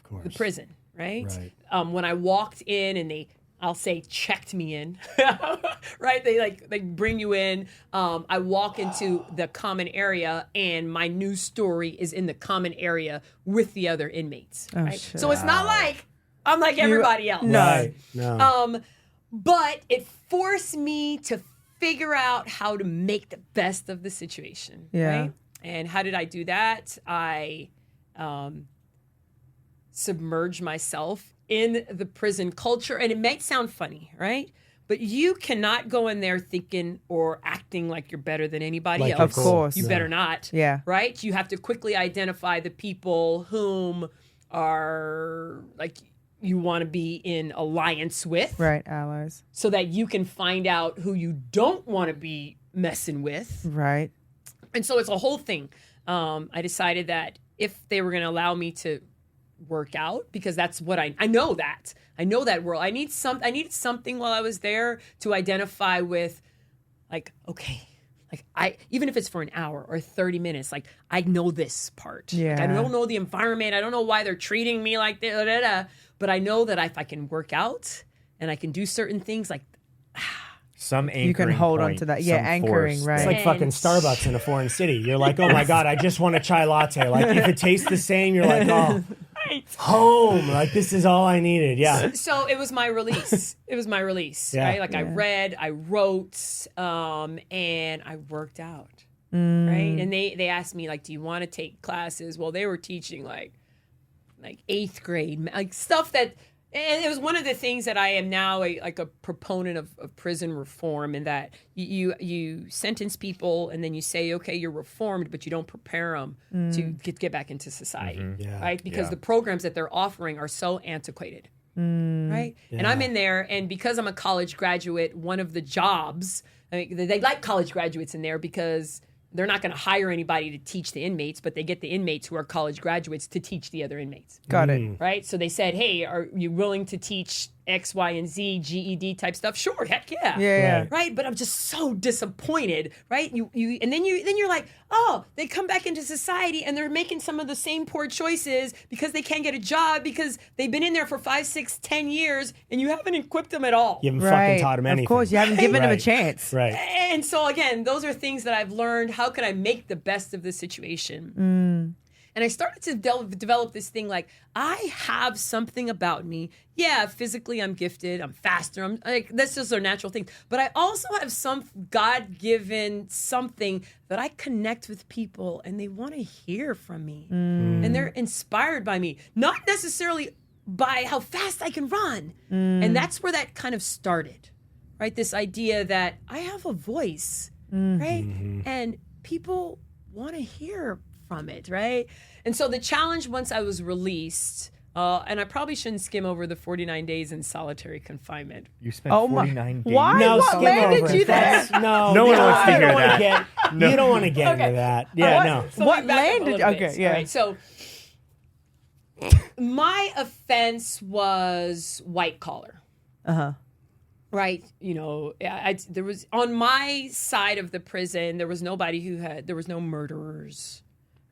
B: course.
A: the prison, right?
B: Right.
A: When I walked in and I'll say checked me in, right? They bring you in. I walk into the common area, and my news story is in the common area with the other inmates. Right?
C: shit.
A: So it's not like I'm like everybody else.
B: Right. No.
A: But it forced me to figure out how to make the best of the situation.
C: Yeah.
A: Right? And how did I do that? I submerged myself in the prison culture. And it might sound funny, right? But you cannot go in there thinking or acting like you're better than anybody
B: Like
A: else.
C: Of course.
A: You better not.
C: Yeah.
A: Right? You have to quickly identify the people whom are like you want to be in alliance with.
C: Right, allies.
A: So that you can find out who you don't want to be messing with.
C: Right.
A: And so it's a whole thing. I decided that if they were going to allow me to work out, because that's what I know that. I know that world. I needed something while I was there to identify with, like, okay, like even if it's for an hour or 30 minutes, like, I know this part.
C: Yeah.
A: Like, I don't know the environment. I don't know why they're treating me like this, but I know that if I can work out and I can do certain things, like,
D: Some anchoring
C: You can hold on
D: point,
C: to that. Yeah,
D: some
C: anchoring,
D: force.
C: right.
B: It's like fucking Starbucks in a foreign city. You're like, oh my God, I just want a chai latte. Like, if it tastes the same, you're like, oh, home. Like, this is all I needed. Yeah.
A: So it was my release.
B: Yeah.
A: Right? Like, I read, I wrote, and I worked out. Right? And they asked me, like, do you want to take classes? Well, they were teaching like 8th grade, like stuff that And it was one of the things that I am now a proponent of prison reform, in that you sentence people and then you say, okay, you're reformed, but you don't prepare them to get back into society, right? Because the programs that they're offering are so antiquated, right? Yeah. And I'm in there, and because I'm a college graduate, one of the jobs, I mean, they like college graduates in there because they're not going to hire anybody to teach the inmates, but they get the inmates who are college graduates to teach the other inmates.
C: Got it.
A: Right? So they said, hey, are you willing to teach X, Y, and Z, GED type stuff? Sure, heck yeah.
C: Yeah.
A: Right? But I'm just so disappointed, right? And then you're like, oh, they come back into society and they're making some of the same poor choices because they can't get a job because they've been in there for 5, 6, 10 years and you haven't equipped them at all.
B: You haven't fucking taught them anything.
C: Of course, you haven't given them a chance.
B: Right.
A: And so again, those are things that I've learned. How can I make the best of the situation? And I started to develop this thing like, I have something about me. Yeah, physically I'm gifted. I'm faster. I'm like, that's just a natural thing. But I also have some God-given something that I connect with people and they want to hear from me. And they're inspired by me. Not necessarily by how fast I can run. And that's where that kind of started, right? This idea that I have a voice, right? And people want to hear from it, right? And so the challenge, once I was released, and I probably shouldn't skim over the 49 days in solitary confinement.
D: You spent 49 days.
C: Why?
B: No,
C: What landed you there?
B: No
D: one wants to hear
B: that. You don't want to get into that. Yeah, no.
A: So
C: What
A: back up a
C: landed?
A: little bit,
C: Okay, yeah.
A: Right? So my offense was white collar. Right, you know, there was on my side of the prison. There was nobody there was no murderers,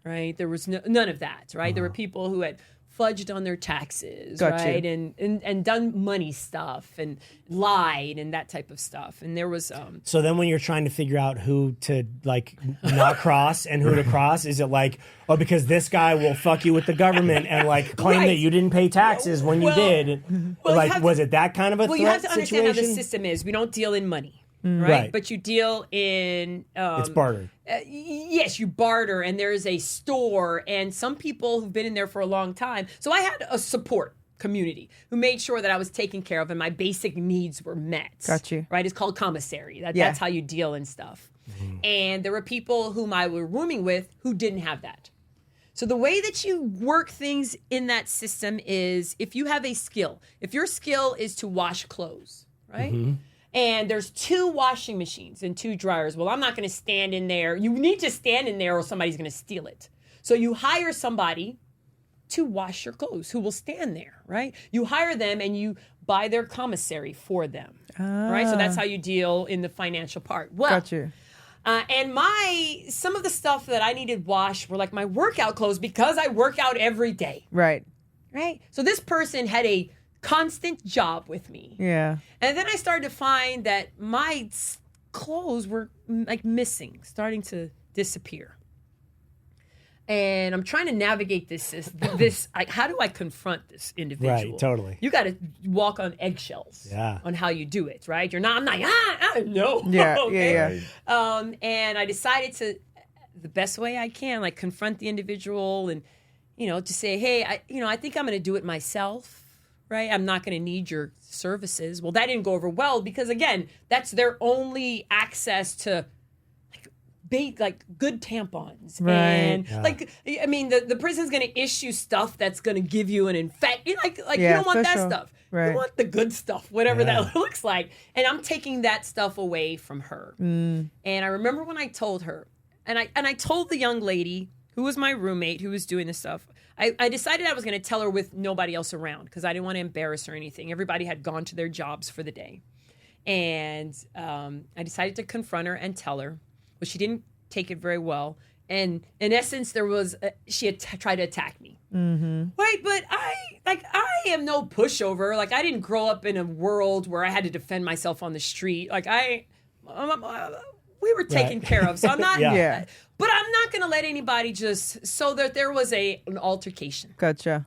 A: right? There was none of that, right? There were people who had fudged on their taxes, right, and done money stuff and lied and that type of stuff. And there was
B: So then, when you're trying to figure out who to like not cross and who to cross, is it like, oh, because this guy will fuck you with the government and like claim that you didn't pay taxes when you did? Like, was it that kind of a threat
A: you have to understand
B: situation?
A: how the system is. We don't deal in money. Right? But you deal in
B: it's barter.
A: Yes, you barter, and there's a store, and some people who've been in there for a long time. So I had a support community who made sure that I was taken care of and my basic needs were met.
C: Got you.
A: Right? It's called commissary. That's how you deal in stuff. And there were people whom I were rooming with who didn't have that. So the way that you work things in that system is if you have a skill, if your skill is to wash clothes, right? And there's 2 washing machines and 2 dryers. Well, I'm not going to stand in there. You need to stand in there or somebody's going to steal it. So you hire somebody to wash your clothes who will stand there, right? You hire them and you buy their commissary for them, right? So that's how you deal in the financial part. Well,
C: Got you.
A: And some of the stuff that I needed washed were like my workout clothes because I work out every day.
C: Right.
A: So this person had a constant job with me.
C: Yeah.
A: And then I started to find that my clothes were like missing, starting to disappear. And I'm trying to navigate this like, how do I confront this individual?
B: Right, totally.
A: You got to walk on eggshells on how you do it, right? I'm like, no.
C: Yeah,
A: okay? And I decided the best way I can, like confront the individual and, to say, hey, I think I'm going to do it myself. Right? I'm not going to need your services. Well, that didn't go over well because, again, that's their only access to like good tampons.
C: Right.
A: And the prison's going to issue stuff that's going to give you an infection. You don't want that stuff.
C: Right.
A: You want the good stuff, whatever that looks like. And I'm taking that stuff away from her. And I remember when I told her, and I told the young lady who was my roommate who was doing this stuff, I decided I was going to tell her with nobody else around because I didn't want to embarrass her or anything. Everybody had gone to their jobs for the day. And I decided to confront her and tell her. Well, she didn't take it very well. And in essence, she had tried to attack me. Right, but I am no pushover. Like, I didn't grow up in a world where I had to defend myself on the street. Like, we were taken care of. So I'm not... But I'm not going to let anybody so that there was an altercation.
C: Gotcha.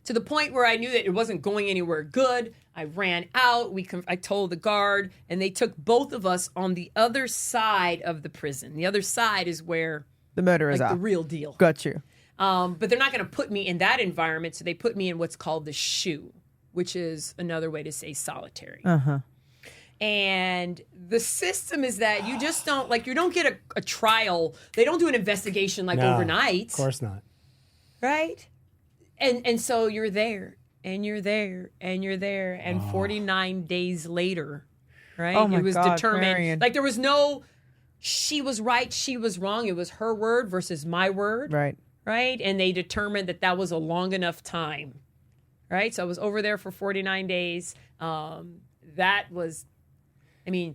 A: To the point where I knew that it wasn't going anywhere good. I ran out. I told the guard, and they took both of us on the other side of the prison. The other side is where
C: the murderers are.
A: The real deal.
C: Got you.
A: But they're not going to put me in that environment, so they put me in what's called the SHU. which is another way to say solitary.
C: Uh-huh.
A: And the system is that you just don't, like, you don't get a trial. They don't do an investigation like
B: No,
A: overnight.
B: Of course not.
A: Right? And so you're there, and you're there, and you're there, and 49 days later, right?
C: Oh my
A: it was
C: God,
A: determined.
C: Marion.
A: Like, there was no, she was right, she was wrong. It was her word versus my word.
C: Right.
A: Right? And they determined that that was a long enough time. Right? So I was over there for 49 days. That was, I mean,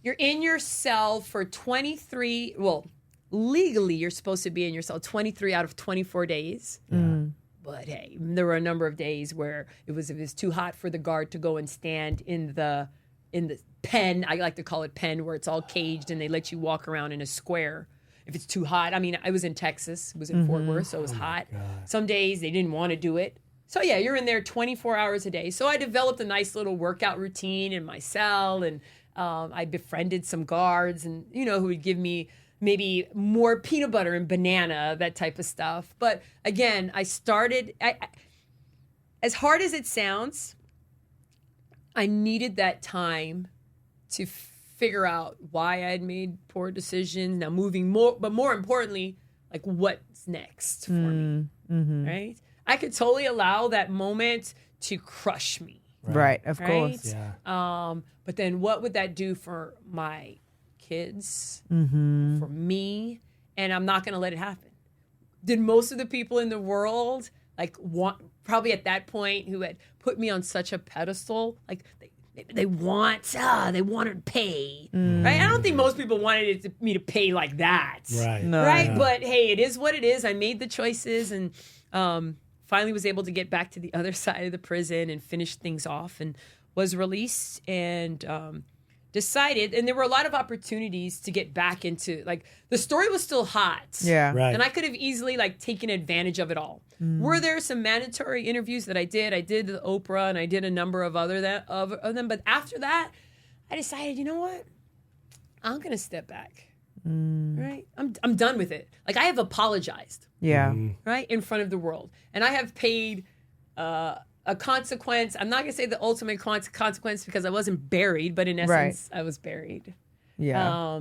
A: you're in your cell for 23, well, legally you're supposed to be in your cell 23 out of 24 days. But hey, there were a number of days where it was too hot for the guard to go and stand in the pen. I like to call it pen, where it's all caged and they let you walk around in a square. If it's too hot, I mean, I was in Texas, it was in Fort Worth, so it was hot. Some days they didn't want to do it. So yeah, you're in there 24 hours a day. So I developed a nice little workout routine in my cell, and I befriended some guards, and who would give me maybe more peanut butter and banana, that type of stuff. But again, I started, as hard as it sounds, I needed that time to figure out why I had made poor decisions. Now moving more, but more importantly, like what's next for me, right? I could totally allow that moment to crush me.
C: Right, of
A: Right?
C: course.
B: Yeah.
A: But then what would that do for my kids,
C: Mm-hmm.
A: for me? And I'm not going to let it happen. Did most of the people in the world, like, want, probably at that point, who had put me on such a pedestal, like, they wanted to pay, right? I don't think most people wanted me to pay like that,
B: Right.
C: No.
A: right?
B: Yeah.
A: But hey, it is what it is. I made the choices, and finally was able to get back to the other side of the prison and finish things off, and was released, and decided, and there were a lot of opportunities to get back into, like, the story was still hot.
C: Yeah.
B: Right.
A: And I could have easily, like, taken advantage of it all. Were there some mandatory interviews that I did? I did the Oprah, and I did a number of other of them. But after that, I decided, you know what? I'm going to step back. Right? I'm done with it. Like, I have apologized,
C: Yeah.
A: right, in front of the world. And I have paid a consequence. I'm not going to say the ultimate consequence, because I wasn't buried, but in essence, I was buried.
C: Yeah.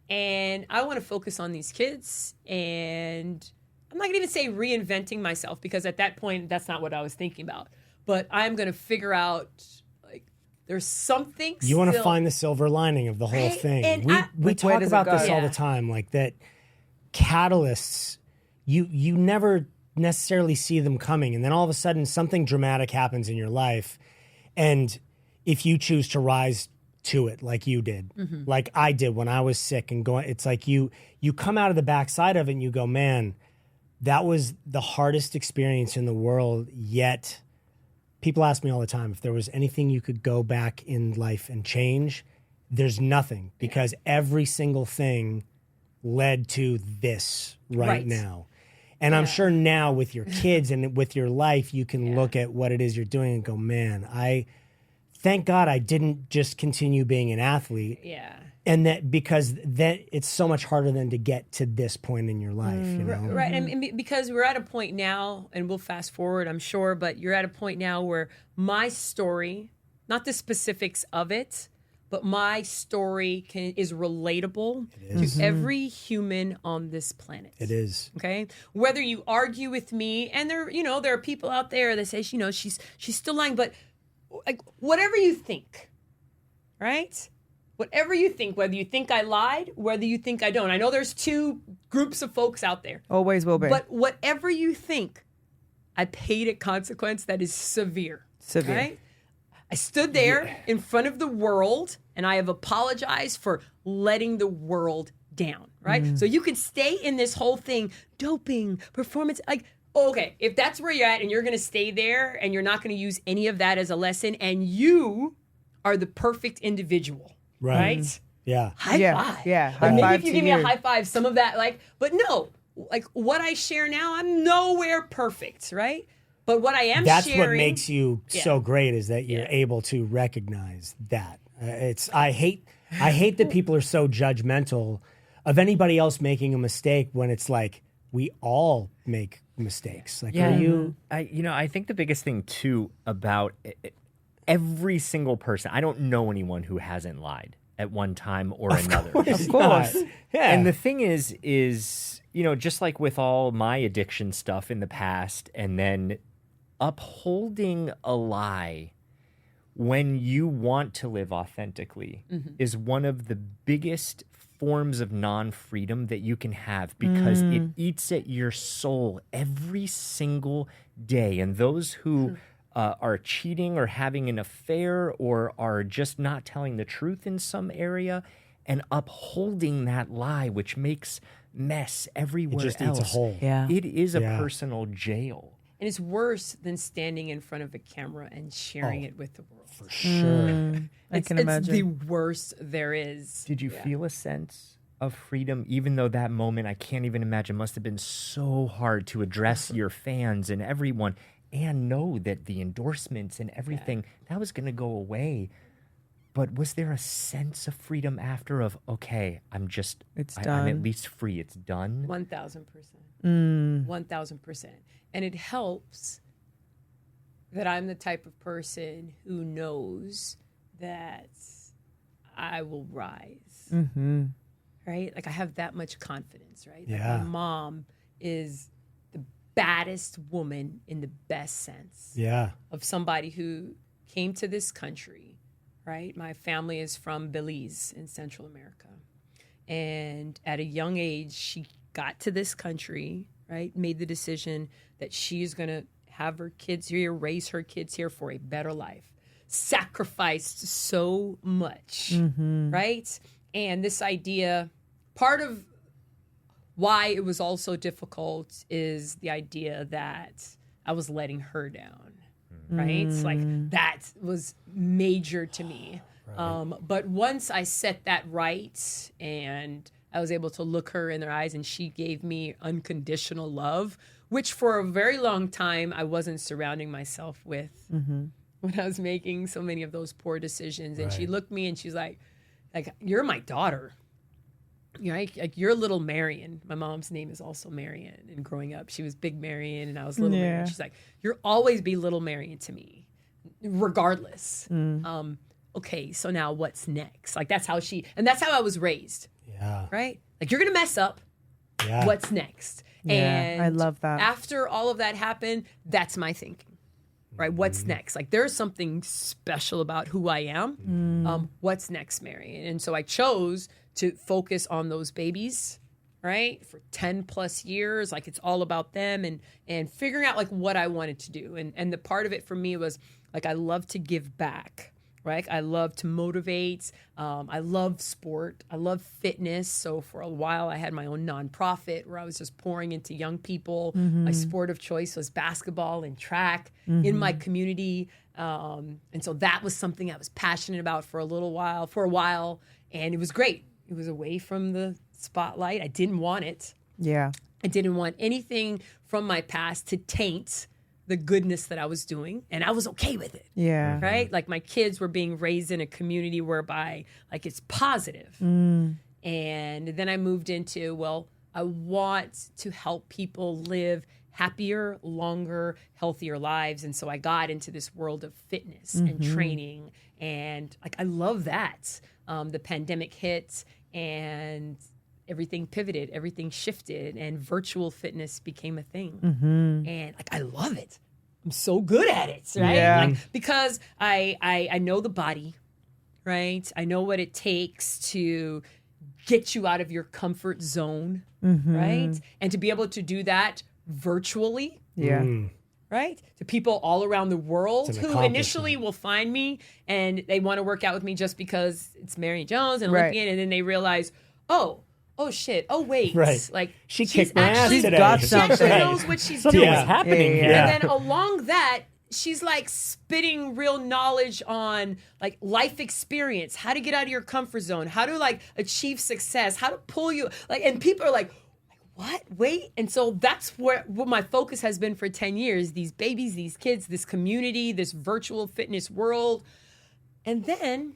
A: And I want to focus on these kids, and I'm not going to even say reinventing myself, because at that point, that's not what I was thinking about. But I'm going to figure out, like, there's something
B: You want to
A: still-
B: find the silver lining of the whole
A: Right?
B: thing.
A: And
B: we
A: I-
B: we
C: Like, where
B: talk
C: does it
B: about
C: go?
B: this all
A: Yeah.
B: the time, like that catalysts, you never necessarily see them coming, and then all of a sudden something dramatic happens in your life, and if you choose to rise to it like you did, like I did when I was sick and going, it's like you come out of the backside of it and you go, man, that was the hardest experience in the world, yet people ask me all the time, if there was anything you could go back in life and change, there's nothing, because every single thing led to this right now. And I'm sure now with your kids and with your life, you can look at what it is you're doing and go, man, thank God I didn't just continue being an athlete.
A: Yeah.
B: And that, because that it's so much harder than to get to this point in your life, you know?
A: Right, and because we're at a point now, and we'll fast forward, I'm sure, but you're at a point now where my story, not the specifics of it, but my story is relatable to every human on this planet.
B: It is.
A: Okay, whether you argue with me, and there are people out there that say, she's still lying, but like, whatever you think, right? Whatever you think, whether you think I lied, whether you think I don't. I know there's two groups of folks out there.
C: Always will be.
A: But whatever you think, I paid a consequence that is severe.
C: Severe.
A: Right? I stood there in front of the world, and I have apologized for letting the world down. Right? So you can stay in this whole thing, doping, performance, like, okay, if that's where you're at and you're going to stay there and you're not going to use any of that as a lesson, and you are the perfect individual. Right?
B: Yeah.
A: High five.
C: Yeah.
A: Like,
C: High
A: maybe
C: five
A: if you
C: to
A: give me a
C: you.
A: high five, some of that, like, but no, like what I share now, I'm nowhere perfect, right? But what I am
B: That's
A: sharing,
B: what makes you so great, is that you're
A: Yeah.
B: able to recognize that. I hate that people are so judgmental of anybody else making a mistake, when it's like, we all make mistakes? Like,
D: Yeah,
B: are you?
D: I think the biggest thing too about every single person. I don't know anyone who hasn't lied at one time or another.
C: Of course.
B: Yeah.
D: And the thing is, just like with all my addiction stuff in the past, and then upholding a lie when you want to live authentically is one of the biggest forms of non-freedom that you can have, because it eats at your soul every single day. And those who are cheating or having an affair or are just not telling the truth in some area and upholding that lie, which makes mess everywhere
B: just
D: else.
B: eats a hole.
C: Yeah.
D: It is a
B: Yeah.
D: personal jail.
A: And it's worse than standing in front of a camera and sharing it with the world.
B: For sure.
C: I can
A: It's
C: imagine.
A: the worst there is.
D: Did you feel a sense of freedom, even though that moment, I can't even imagine, must have been so hard to address your fans and everyone and know that the endorsements and everything, that was going to go away. But was there a sense of freedom after of, okay, I'm
C: done.
D: at least free. It's done.
A: 1,000%. 1,000%. And it helps that I'm the type of person who knows that I will rise. Right? Like, I have that much confidence, right? Like,
B: Yeah.
A: my mom is the baddest woman in the best sense
B: Yeah.
A: of somebody who came to this country, right? My family is from Belize in Central America. And at a young age, she got to this country, right? Made the decision that she is going to have her kids here, raise her kids here for a better life. Sacrificed so much, right? And this idea, part of why it was also difficult is the idea that I was letting her down, right? Like, that was major to me. But once I set that right and I was able to look her in her eyes and she gave me unconditional love, which for a very long time I wasn't surrounding myself with when I was making so many of those poor decisions. And she looked me and she's like, you're my daughter. You know, like, you're little Marion. My mom's name is also Marion. And growing up, she was Big Marion and I was Little Marion. She's like, you'll always be Little Marion to me, regardless. Okay, so now what's next? Like, that's how I was raised,
B: Yeah.
A: right? Like, you're going to mess up.
B: Yeah.
A: What's next?
C: Yeah,
A: And
C: I love that.
A: After all of that happened, that's my thinking, right? What's next? Like, there's something special about who I am. What's next, Marion? And so I chose to focus on those babies, right? For 10 plus years. Like, it's all about them and figuring out like what I wanted to do. And the part of it for me was like, I love to give back, right? I love to motivate. I love sport. I love fitness. So for a while I had my own nonprofit where I was just pouring into young people. My sport of choice was basketball and track in my community. And so that was something I was passionate about for a while. And it was great. It was away from the spotlight. I didn't want it.
C: Yeah.
A: I didn't want anything from my past to taint the goodness that I was doing. And I was okay with it.
C: Yeah.
A: Right? Like, my kids were being raised in a community whereby like it's positive. And then I moved into, well, I want to help people live happier, longer, healthier lives. And so I got into this world of fitness and training. And like, I love that. The pandemic hit and everything pivoted, everything shifted, and virtual fitness became a thing. And like, I love it. I'm so good at it, right?
C: Yeah.
A: Like, because I know the body, right? I know what it takes to get you out of your comfort zone, right? And to be able to do that virtually,
C: Yeah.
A: right? To people all around the world
B: It's an
A: who
B: accomplishment.
A: initially will find me and they want to work out with me just because it's Marion Jones and
C: Right.
A: Olympian, and then they realize, oh shit, oh wait,
B: Right.
A: like
B: She
A: she's
B: kicked my ass
A: actually-
B: today.
C: got
A: She
C: something.
A: actually
C: Right.
A: knows what she's
D: Something
A: doing.
D: was happening
C: Yeah.
D: here.
A: And then along that, she's like spitting real knowledge on like life experience, how to get out of your comfort zone, how to like achieve success, how to pull you like, and people are like, what? Wait. And so that's what my focus has been for 10 years, these babies, these kids, this community, this virtual fitness world. And then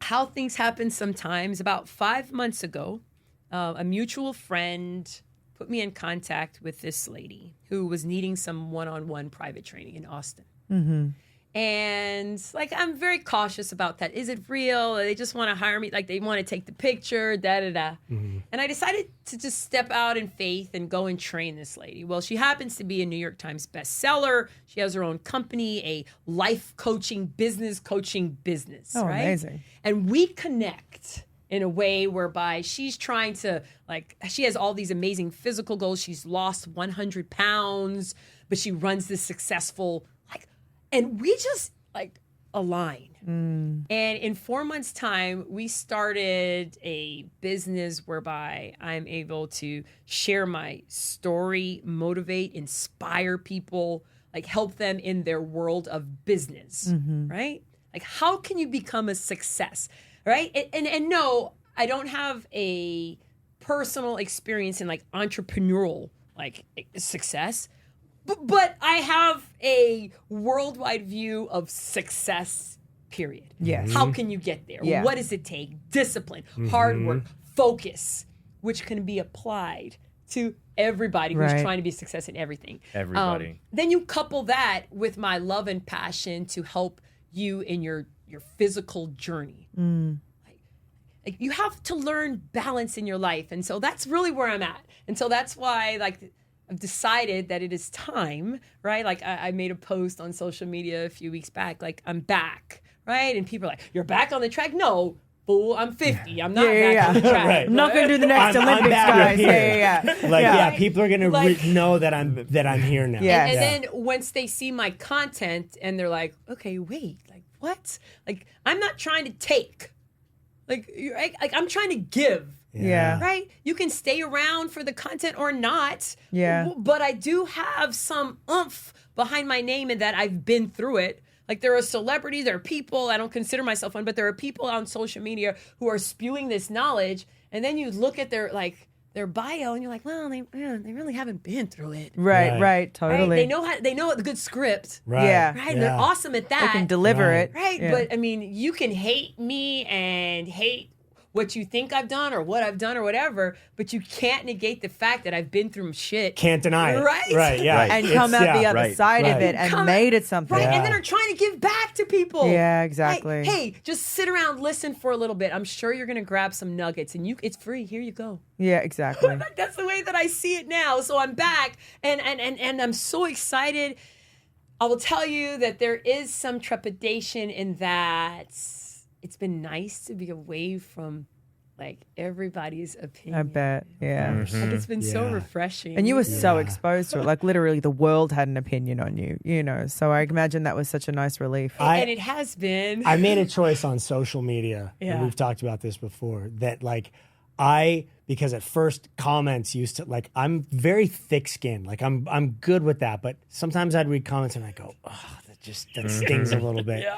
A: how things happen sometimes, about 5 months ago, a mutual friend put me in contact with this lady who was needing some one-on-one private training in Austin. And like, I'm very cautious about that. Is it real? They just want to hire me. Like, they want to take the picture, And I decided to just step out in faith and go and train this lady. Well, she happens to be a New York Times bestseller. She has her own company, a life coaching, business coaching business.
C: Oh,
A: right?
C: amazing.
A: And we connect in a way whereby she's trying to, like, she has all these amazing physical goals. She's lost 100 pounds, but she runs this successful, and we just like align. And in 4 months' time, we started a business whereby I'm able to share my story, motivate, inspire people, like help them in their world of business, right? Like, how can you become a success, right? And no, I don't have a personal experience in like entrepreneurial like success. But I have a worldwide view of success, period.
C: Yes.
A: How can you get there?
C: Yeah.
A: What does it take? Discipline, hard work, focus, which can be applied to everybody who's
C: Right.
A: trying to be a success in everything.
D: Everybody.
A: Then you couple that with my love and passion to help you in your physical journey. Like, you have to learn balance in your life. And so that's really where I'm at. And so that's why, like, I've decided that it is time, right? Like, I made a post on social media a few weeks back, like, I'm back, right? And people are like, you're back on the track? No, fool, I'm 50. I'm not back on the track.
B: Right.
C: I'm not going to do the next
B: I'm
C: Olympics,
B: back
C: guys.
B: here.
C: Yeah.
B: Like,
C: Yeah.
B: yeah, people are gonna
A: Like-
B: know that I'm here now.
C: Yeah.
A: And then once they see my content and they're like, okay, wait, like, what? Like, I'm not trying to take. Like, I'm trying to give.
C: Yeah.
A: Right? You can stay around for the content or not.
C: Yeah.
A: But I do have some oomph behind my name in that I've been through it. Like, there are celebrities, there are people, I don't consider myself one, but there are people on social media who are spewing this knowledge. And then you look at their bio and you're like, well, they really haven't been through it.
C: Right,
B: Right.
C: right, totally.
A: Right? They know a good script.
B: Right.
C: Yeah.
A: Right? And they're awesome at that.
C: They can deliver
B: Right.
C: it.
A: Right,
C: Yeah.
A: but I mean, you can hate me and hate what you think I've done or what I've done or whatever, but you can't negate the fact that I've been through shit.
B: Can't deny it.
A: Right?
B: Right. Yeah.
D: Right.
C: and
B: It's-
C: come out the
B: yeah.
C: other
D: right,
C: side of
B: right.
C: it and
A: Come-
C: made it something.
A: Right,
B: Yeah.
A: and then are trying to give back to people.
C: Yeah, exactly.
A: Like, hey, just sit around, listen for a little bit. I'm sure you're gonna grab some nuggets, and it's free. Here you go.
C: Yeah, exactly.
A: Like, that's the way that I see it now. So I'm back, and I'm so excited. I will tell you that there is some trepidation in that. It's been nice to be away from like everybody's opinion.
C: I bet. Yeah.
A: Like, it's been so
B: Yeah.
A: refreshing.
C: And you were so exposed to it. Like, literally, the world had an opinion on you, So I imagine that was such a nice relief.
A: and it has been.
B: I made a choice on social media, and
A: Yeah.
B: we've talked about this before, that like because at first comments used to, like, I'm very thick skinned, like I'm good with that, but sometimes I'd read comments and I go, oh, that stings a little bit.
A: Yeah.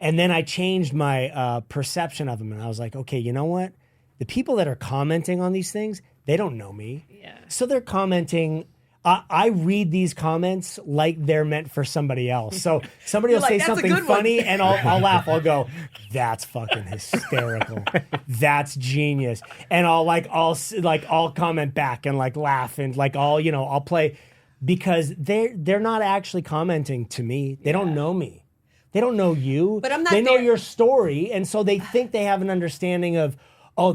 B: And then I changed my perception of them, and I was like, okay, you know what? The people that are commenting on these things, they don't know me.
A: Yeah.
B: So they're commenting. I read these comments like they're meant for somebody else. So somebody will
A: You're like,
B: say
A: "That's a
B: something
A: good one."
B: funny, and I'll laugh. I'll go, "That's fucking hysterical. That's genius." And I'll comment back and like laugh and like I'll play, because they're not actually commenting to me. They don't know me. They don't know you.
A: But I'm not
B: They know
A: there-
B: your story, and so they think they have an understanding of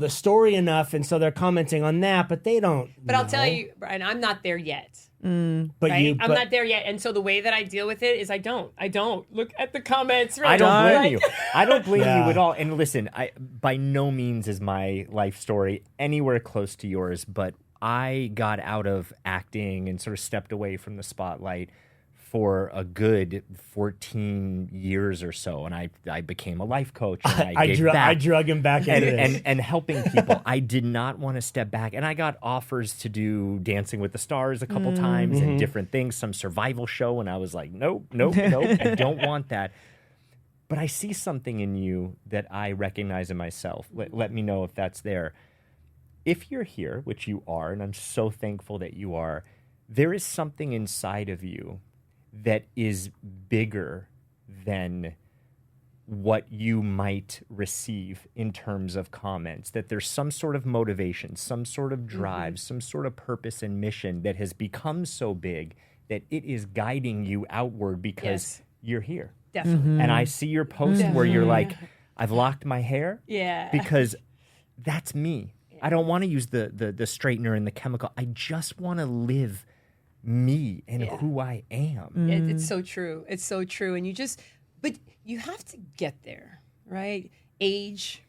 B: the story enough, and so they're commenting on that, but they don't.
A: But I'll tell you, Brian, I'm not there yet.
B: But
A: Right? I'm not there yet. And so the way that I deal with it is I don't look at the comments. Right?
D: I don't blame
A: Like-
D: you. I don't blame
B: Yeah.
D: you at all. And listen, I by no means is my life story anywhere close to yours, but I got out of acting and sort of stepped away from the spotlight for a good 14 years or so, and I became a life coach. And I gave back.
B: I drug him back into this.
D: and helping people. I did not want to step back. And I got offers to do Dancing with the Stars a couple times and different things, some survival show. And I was like, nope, I don't want that. But I see something in you that I recognize in myself. Let me know if that's there. If you're here, which you are, and I'm so thankful that you are, there is something inside of you that is bigger than what you might receive in terms of comments, that there's some sort of motivation, some sort of drive, some sort of purpose and mission that has become so big that it is guiding you outward because you're here.
A: Definitely.
D: And I see your post where you're like, I've locked my hair because that's me. I don't want to use the straightener and the chemical. I just want to live me and who I am.
A: It's so true. It's so true. And but you have to get there, right? Age,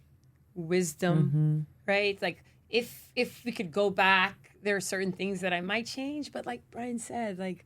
A: wisdom, right? Like if we could go back, there are certain things that I might change, but like Brian said, like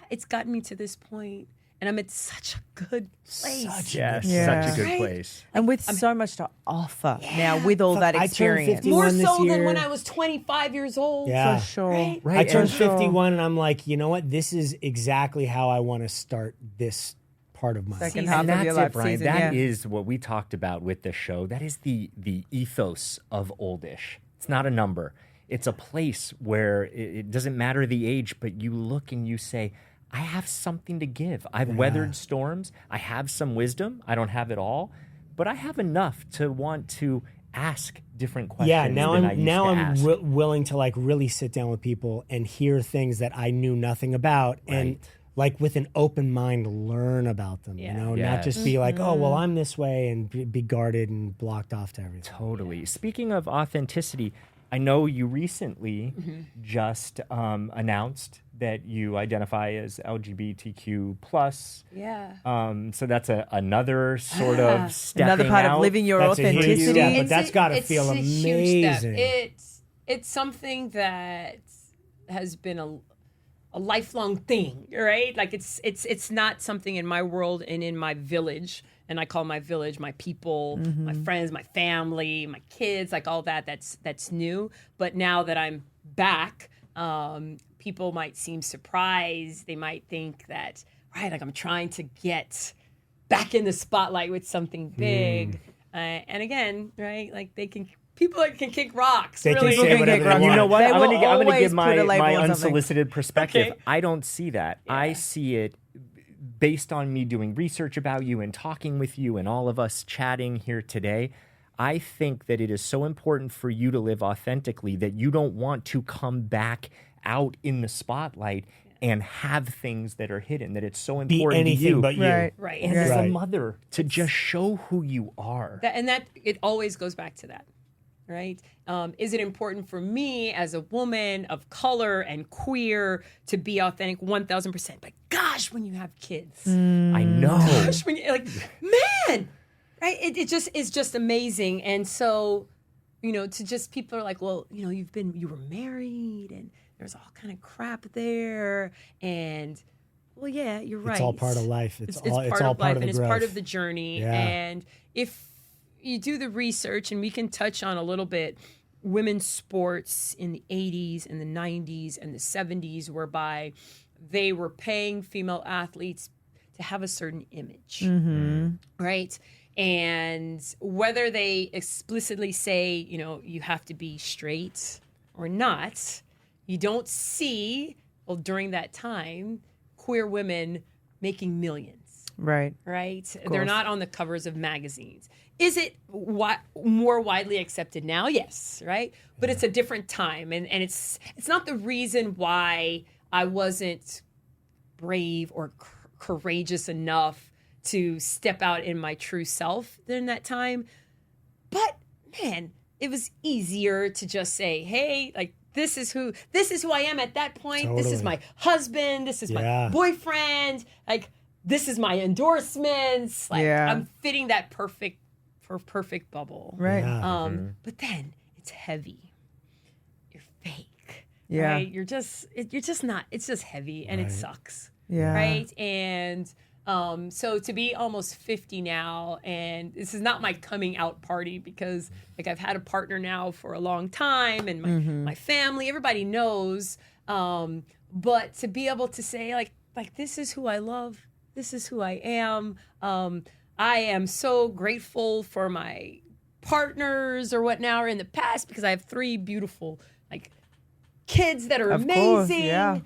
A: it's gotten me to this point. And I'm at such a good place.
D: Such a good place.
C: And with so much to offer now with all that experience.
A: More so than when I was 25 years old.
B: Yeah.
C: For sure.
A: Right?
B: I turned 51 and I'm like, you know what? This is exactly how I want to start this part of my
C: Second
B: life.
C: half
D: And
C: of
D: that's
C: your
D: it,
C: life
D: Brian.
C: season.
D: That is what we talked about with the show. That is the ethos of Oldish. It's not a number. It's a place where it doesn't matter the age, but you look and you say, I have something to give. I've weathered storms. I have some wisdom. I don't have it all, but I have enough to want to ask different questions.
B: Yeah, now I'm
D: ask.
B: willing to like really sit down with people and hear things that I knew nothing about, and like with an open mind learn about them. You know, not just be like, oh well, I'm this way and be guarded and blocked off to everything.
D: Totally. Speaking of authenticity, I know you recently just announced that you identify as LGBTQ plus.
A: Yeah.
D: So that's another sort of stepping
C: Another part
D: out.
C: of living your
B: That's a huge
C: authenticity.
B: step, but that's got to feel
A: a huge step.
B: amazing.
A: It's something that has been a lifelong thing, right? Like it's not something in my world and in my village. And I call my village my people, my friends, my family, my kids, like all that. That's new. But now that I'm back, people might seem surprised. They might think that, right, like I'm trying to get back in the spotlight with something big. And again, right, like people can kick rocks.
B: They
A: really.
B: can say whatever they want.
D: You know what?
C: They
D: I'm
C: will
D: going to
C: always
D: give
C: put a label
D: my
C: on something.
D: unsolicited perspective.
A: Okay.
D: I don't see that. I see it based on me doing research about you and talking with you and all of us chatting here today. I think that it is so important for you to live authentically that you don't want to come back out in the spotlight and have things that are hidden, that it's so
B: Be
D: important to
B: anything
D: you.
B: but you.
A: Right.
D: And as a
B: Right.
D: mother, to just show who you are.
A: That it always goes back to that, right? Is it important for me as a woman of color and queer to be authentic 1,000%? But gosh, when you have kids,
D: I know.
A: gosh, when you like, man, right? It just is just amazing. And so, to just people are like, well, you were married and there's all kind of crap there, and well, yeah, you're right.
B: It's all part of life. It's all part
A: of
B: of
A: life,
B: the
A: and it's part
B: growth.
A: of the journey.
B: Yeah.
A: And if you do the research, and we can touch on a little bit, women's sports in the 80s and the 90s and the 70s, whereby they were paying female athletes to have a certain image, right? And whether they explicitly say, you have to be straight or not, you don't see, well, during that time, queer women making millions.
C: Right.
A: Right? They're not on the covers of magazines. Is it more widely accepted now? Yes, right? But it's a different time. And it's not the reason why I wasn't brave or courageous enough to step out in my true self during that time. But, man, it was easier to just say, hey, like, this is who I am at that point.
B: Totally.
A: This is my husband. This is my boyfriend. Like, this is my endorsements. Like, I'm fitting that perfect bubble.
C: Right.
B: Yeah.
A: But then it's heavy. You're fake.
C: Yeah.
A: Right? You're just not. It's just heavy and it sucks.
C: Yeah.
A: Right. And so to be almost 50 now, and this is not my coming out party because like I've had a partner now for a long time, and my family, everybody knows. But to be able to say like this is who I love, this is who I am. I am so grateful for my partners or what now or in the past because I have 3 beautiful like kids that are
C: Of
A: amazing.
C: course, yeah.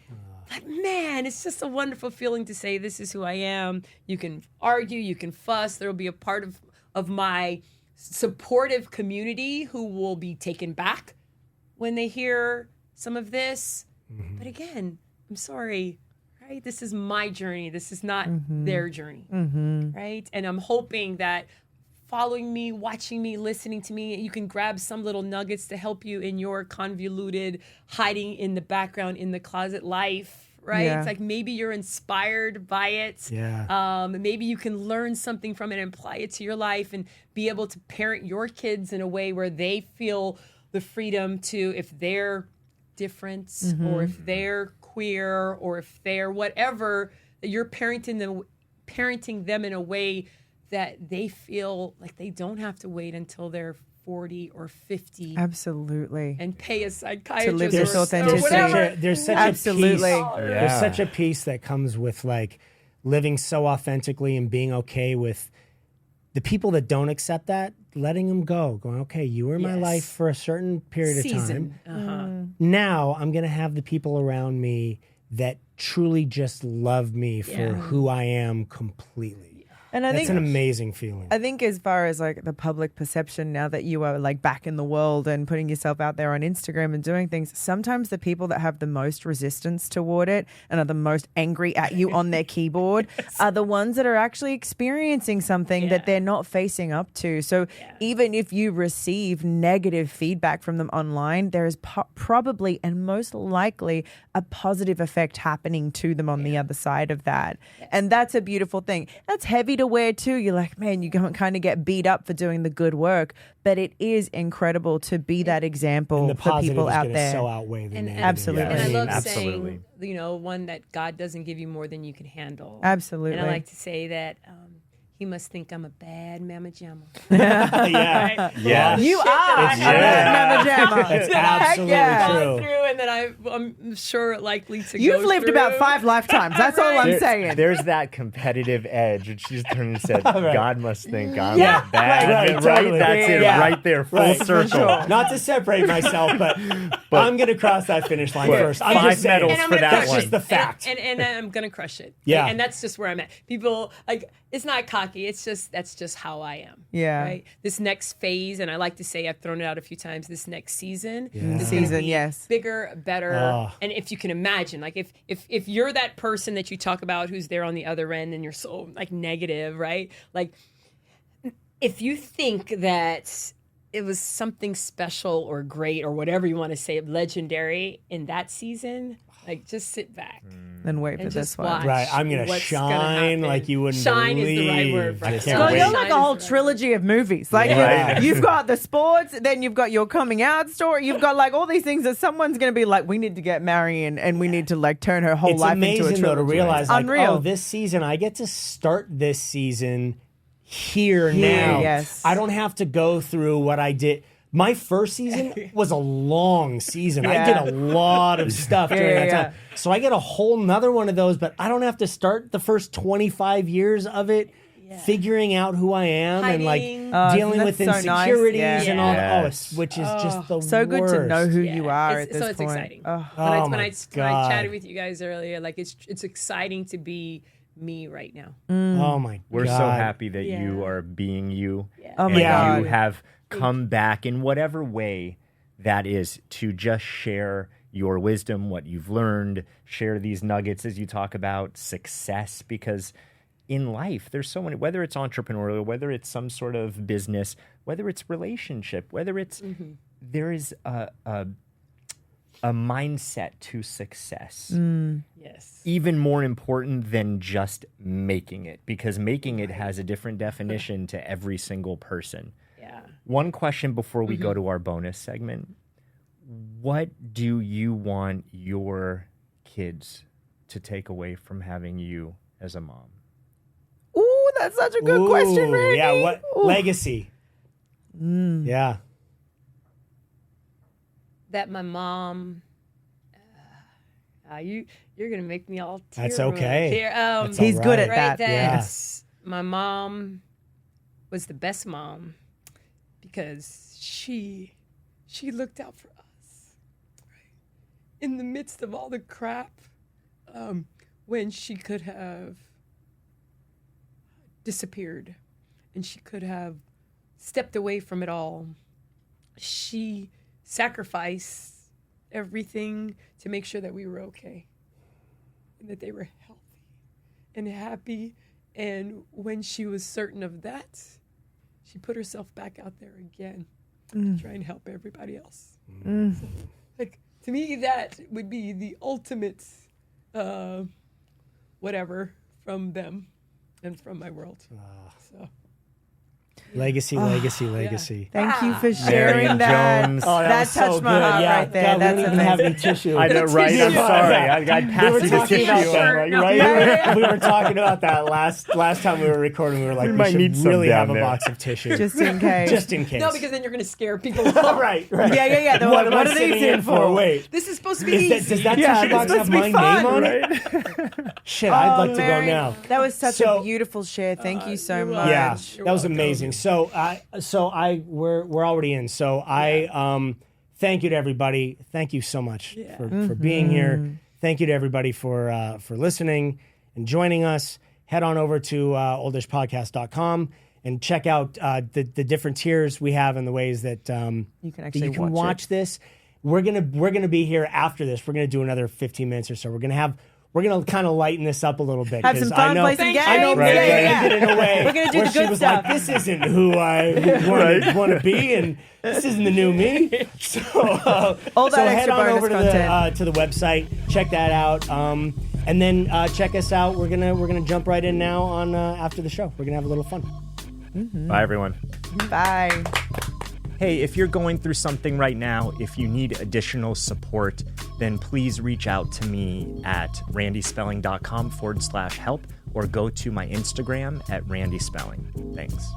A: But man, it's just a wonderful feeling to say, this is who I am. You can argue, you can fuss. There will be a part of my supportive community who will be taken back when they hear some of this. But again, I'm sorry, right? This is my journey. This is not their journey, right? And I'm hoping that following me, watching me, listening to me, you can grab some little nuggets to help you in your convoluted, hiding in the background, in the closet life, right?
C: Yeah.
A: It's like maybe you're inspired by it.
B: Yeah.
A: Maybe you can learn something from it and apply it to your life and be able to parent your kids in a way where they feel the freedom to, if they're different or if they're queer or if they're whatever, that you're parenting them in a way that they feel like they don't have to wait until they're 40 or 50
C: Absolutely.
A: and pay a psychiatrist
C: To live
A: or,
C: this
A: or
C: authenticity.
A: whatever.
B: There's such
C: Absolutely.
B: a peace. There's such a peace that comes with like living so authentically and being okay with the people that don't accept that, letting them go. Going, okay, you were in my
A: Yes.
B: life for a certain period of
A: Season.
B: time. Now I'm going to have the people around me that truly just love me for who I am completely.
C: And I
B: That's
C: think
B: an amazing feeling.
C: I think as far as like the public perception now that you are like back in the world and putting yourself out there on Instagram and doing things, sometimes the people that have the most resistance toward it and are the most angry at you on their keyboard are the ones that are actually experiencing something that they're not facing up to. So even if you receive negative feedback from them online, there is probably and most likely a positive effect happening to them on the other side of that. And that's a beautiful thing. That's heavy to wear too. You're like, man, you kind of get beat up for doing the good work, but it is incredible to be that example
B: and the
C: for
B: positive
C: people
B: is
C: out
B: gonna
C: there.
B: so outweigh the negative.
C: Absolutely.
A: And I love
D: absolutely.
A: saying, one that God doesn't give you more than you can handle.
C: Absolutely.
A: And I like to say that he must think I'm a bad mama jamma.
B: Yeah.
D: Yes.
C: You are
A: that
C: a bad mama jamma.
B: That's
C: Heck
B: absolutely
C: yeah.
B: true.
A: Through, and then I'm sure likely to
C: You've
A: go
C: lived
A: through.
C: about 5 lifetimes. That's all I'm saying.
D: There's that competitive edge, and she's turned and said, "God must think I'm
C: Yeah.
D: bad."
B: Right, totally.
D: That's it,
B: Yeah.
D: right there, full
B: Right.
D: circle.
B: Not to separate myself, but I'm going to cross that finish line first. I'm
D: 5
B: just saying.
D: medals
A: And I'm
D: for
A: gonna
D: that
A: crush
B: That's
D: one.
B: just the fact.
A: And I'm gonna crush it.
B: Yeah.
A: And that's just where I'm at. People like, it's not cocky. That's just how I am.
C: Yeah.
A: Right. This next phase, and I like to say, I've thrown it out a few times. This next season,
B: Yeah.
A: is gonna
C: Season,
A: be
C: yes.
A: bigger, better.
B: Oh.
A: And if you can imagine, like if you're that person that you talk about who's there on the other end, and you're so like negative, right? Like, if you think that it was something special or great or whatever you want to say, legendary in that season, like just sit back.
C: Then wait for
A: And
C: this
A: just
C: one.
A: watch.
B: Right, I'm gonna
A: what's
B: shine
A: happen.
B: like you wouldn't
A: Shine is the right word.
B: believe.
A: Right?
B: I can't
C: Well,
B: wait.
C: you're like a whole
A: Shine is the right
C: trilogy of movies. Like
B: Yeah.
C: you've got the sports, then you've got your coming out story. You've got like all these things that someone's going to be like, we need to get Marion and we need to like turn her whole
B: It's
C: life into a
B: amazing
C: trilogy.
B: though to realize, like,
C: Unreal.
B: oh, this season I get to start this season here
C: Here,
B: now.
C: yes.
B: I don't have to go through what I did. My first season was a long season. I
C: Yeah.
B: did a lot of stuff during that
C: yeah.
B: time. So I get a whole nother one of those, but I don't have to start the first 25 years of it figuring out who I am and like
A: Hiding.
B: dealing with
C: that's so nice.
B: insecurities
C: Yeah.
B: and all that. Oh,
D: Yes.
B: which is just the
C: So good to know
B: worst.
C: who you are at this
A: so it's
C: point.
A: exciting.
C: Oh.
A: When I
B: my God.
A: chatted with you guys earlier, like it's exciting to be me right now.
B: Oh my
D: We're
B: God.
D: so happy that
A: Yeah.
D: you are being you.
C: Oh my
D: and
C: God.
D: you have come back in whatever way that is to just share your wisdom, what you've learned, share these nuggets as you talk about success, because in life there's so many, whether it's entrepreneurial, whether it's some sort of business, whether it's relationship, whether it's there is a mindset to success.
A: Yes.
D: Even more important than just making it, because making it has a different definition to every single person.
A: Yeah.
D: One question before we go to our bonus segment. What do you want your kids to take away from having you as a mom?
C: Ooh, that's such a good question,
B: Ooh,
C: Randy.
B: yeah, what
C: Ooh.
B: legacy? Yeah.
A: That my mom. You're gonna make me all tear.
B: That's okay.
A: Here.
B: That's
C: He's
B: all
C: good at
B: right.
C: that.
B: Yeah.
A: My mom was the best mom because she looked out for us. Right? In the midst of all the crap when she could have disappeared and she could have stepped away from it all. She sacrificed everything to make sure that we were okay and that they were healthy and happy. And when she was certain of that, she put herself back out there again to try and help everybody else. So, like, to me, that would be the ultimate whatever from them and from my world. So.
B: Legacy.
C: Thank you for sharing
D: Marion
C: that.
D: Jones.
B: Oh,
C: that
B: was
C: touched
B: so
C: my
B: good.
C: heart
B: Yeah.
C: right there.
B: God,
C: That's
B: we didn't have
C: amazing.
B: any tissue.
D: I know, right? I'm sorry. I'd pass
B: were
D: you the
B: talking
D: tissue.
B: about that,
D: I'm
B: right? We were talking about that last time we were recording. We were like,
D: We
B: we
D: might
B: should
D: need some
B: really
D: down
B: have a
D: there.
B: box of tissue.
C: Just in case.
B: Just in case.
A: No, because then you're going to scare people off.
B: right.
C: Yeah.
B: What am I
C: are these
B: sitting
C: here
B: in for? Wait.
A: This is supposed to be
B: Does
A: easy.
B: that
D: Yeah,
B: tissue box
D: this
B: have
D: must
B: my
D: be fun,
B: name on
D: right?
B: it? Shit, I'd like to go
C: Mary,
B: now.
C: That was such
B: So-
C: a beautiful share. Thank you so
A: you're
C: much.
A: welcome.
B: Yeah,
A: You're
B: that was
A: welcome.
B: amazing. So we're already in. So thank you to everybody. Thank you so much for being here. Thank you to everybody for listening and joining us. Head on over to oldishpodcast.com and check out the different tiers we have and the ways that
C: You can actually watch
B: watch this. We're gonna be here after this. We're gonna do another 15 minutes or so. We're gonna kind of lighten this up a little bit.
C: Have some
B: 'cause I
C: fun,
B: know-
C: play some games.
B: I know Mary ended it in a way
C: We're gonna do
B: where
C: the
B: she
C: good
B: was
C: stuff.
B: like, "This isn't who I want to be, and this isn't the new me." So,
C: All that
B: so head
C: extra
B: on
C: bonus
B: over
C: content.
B: to the website, check that out, and then check us out. We're gonna jump right in now on after the show. We're gonna have a little fun.
D: Bye, everyone.
C: Bye.
D: Hey, if you're going through something right now, if you need additional support, then please reach out to me at randyspelling.com/help or go to my Instagram at randyspelling. Thanks.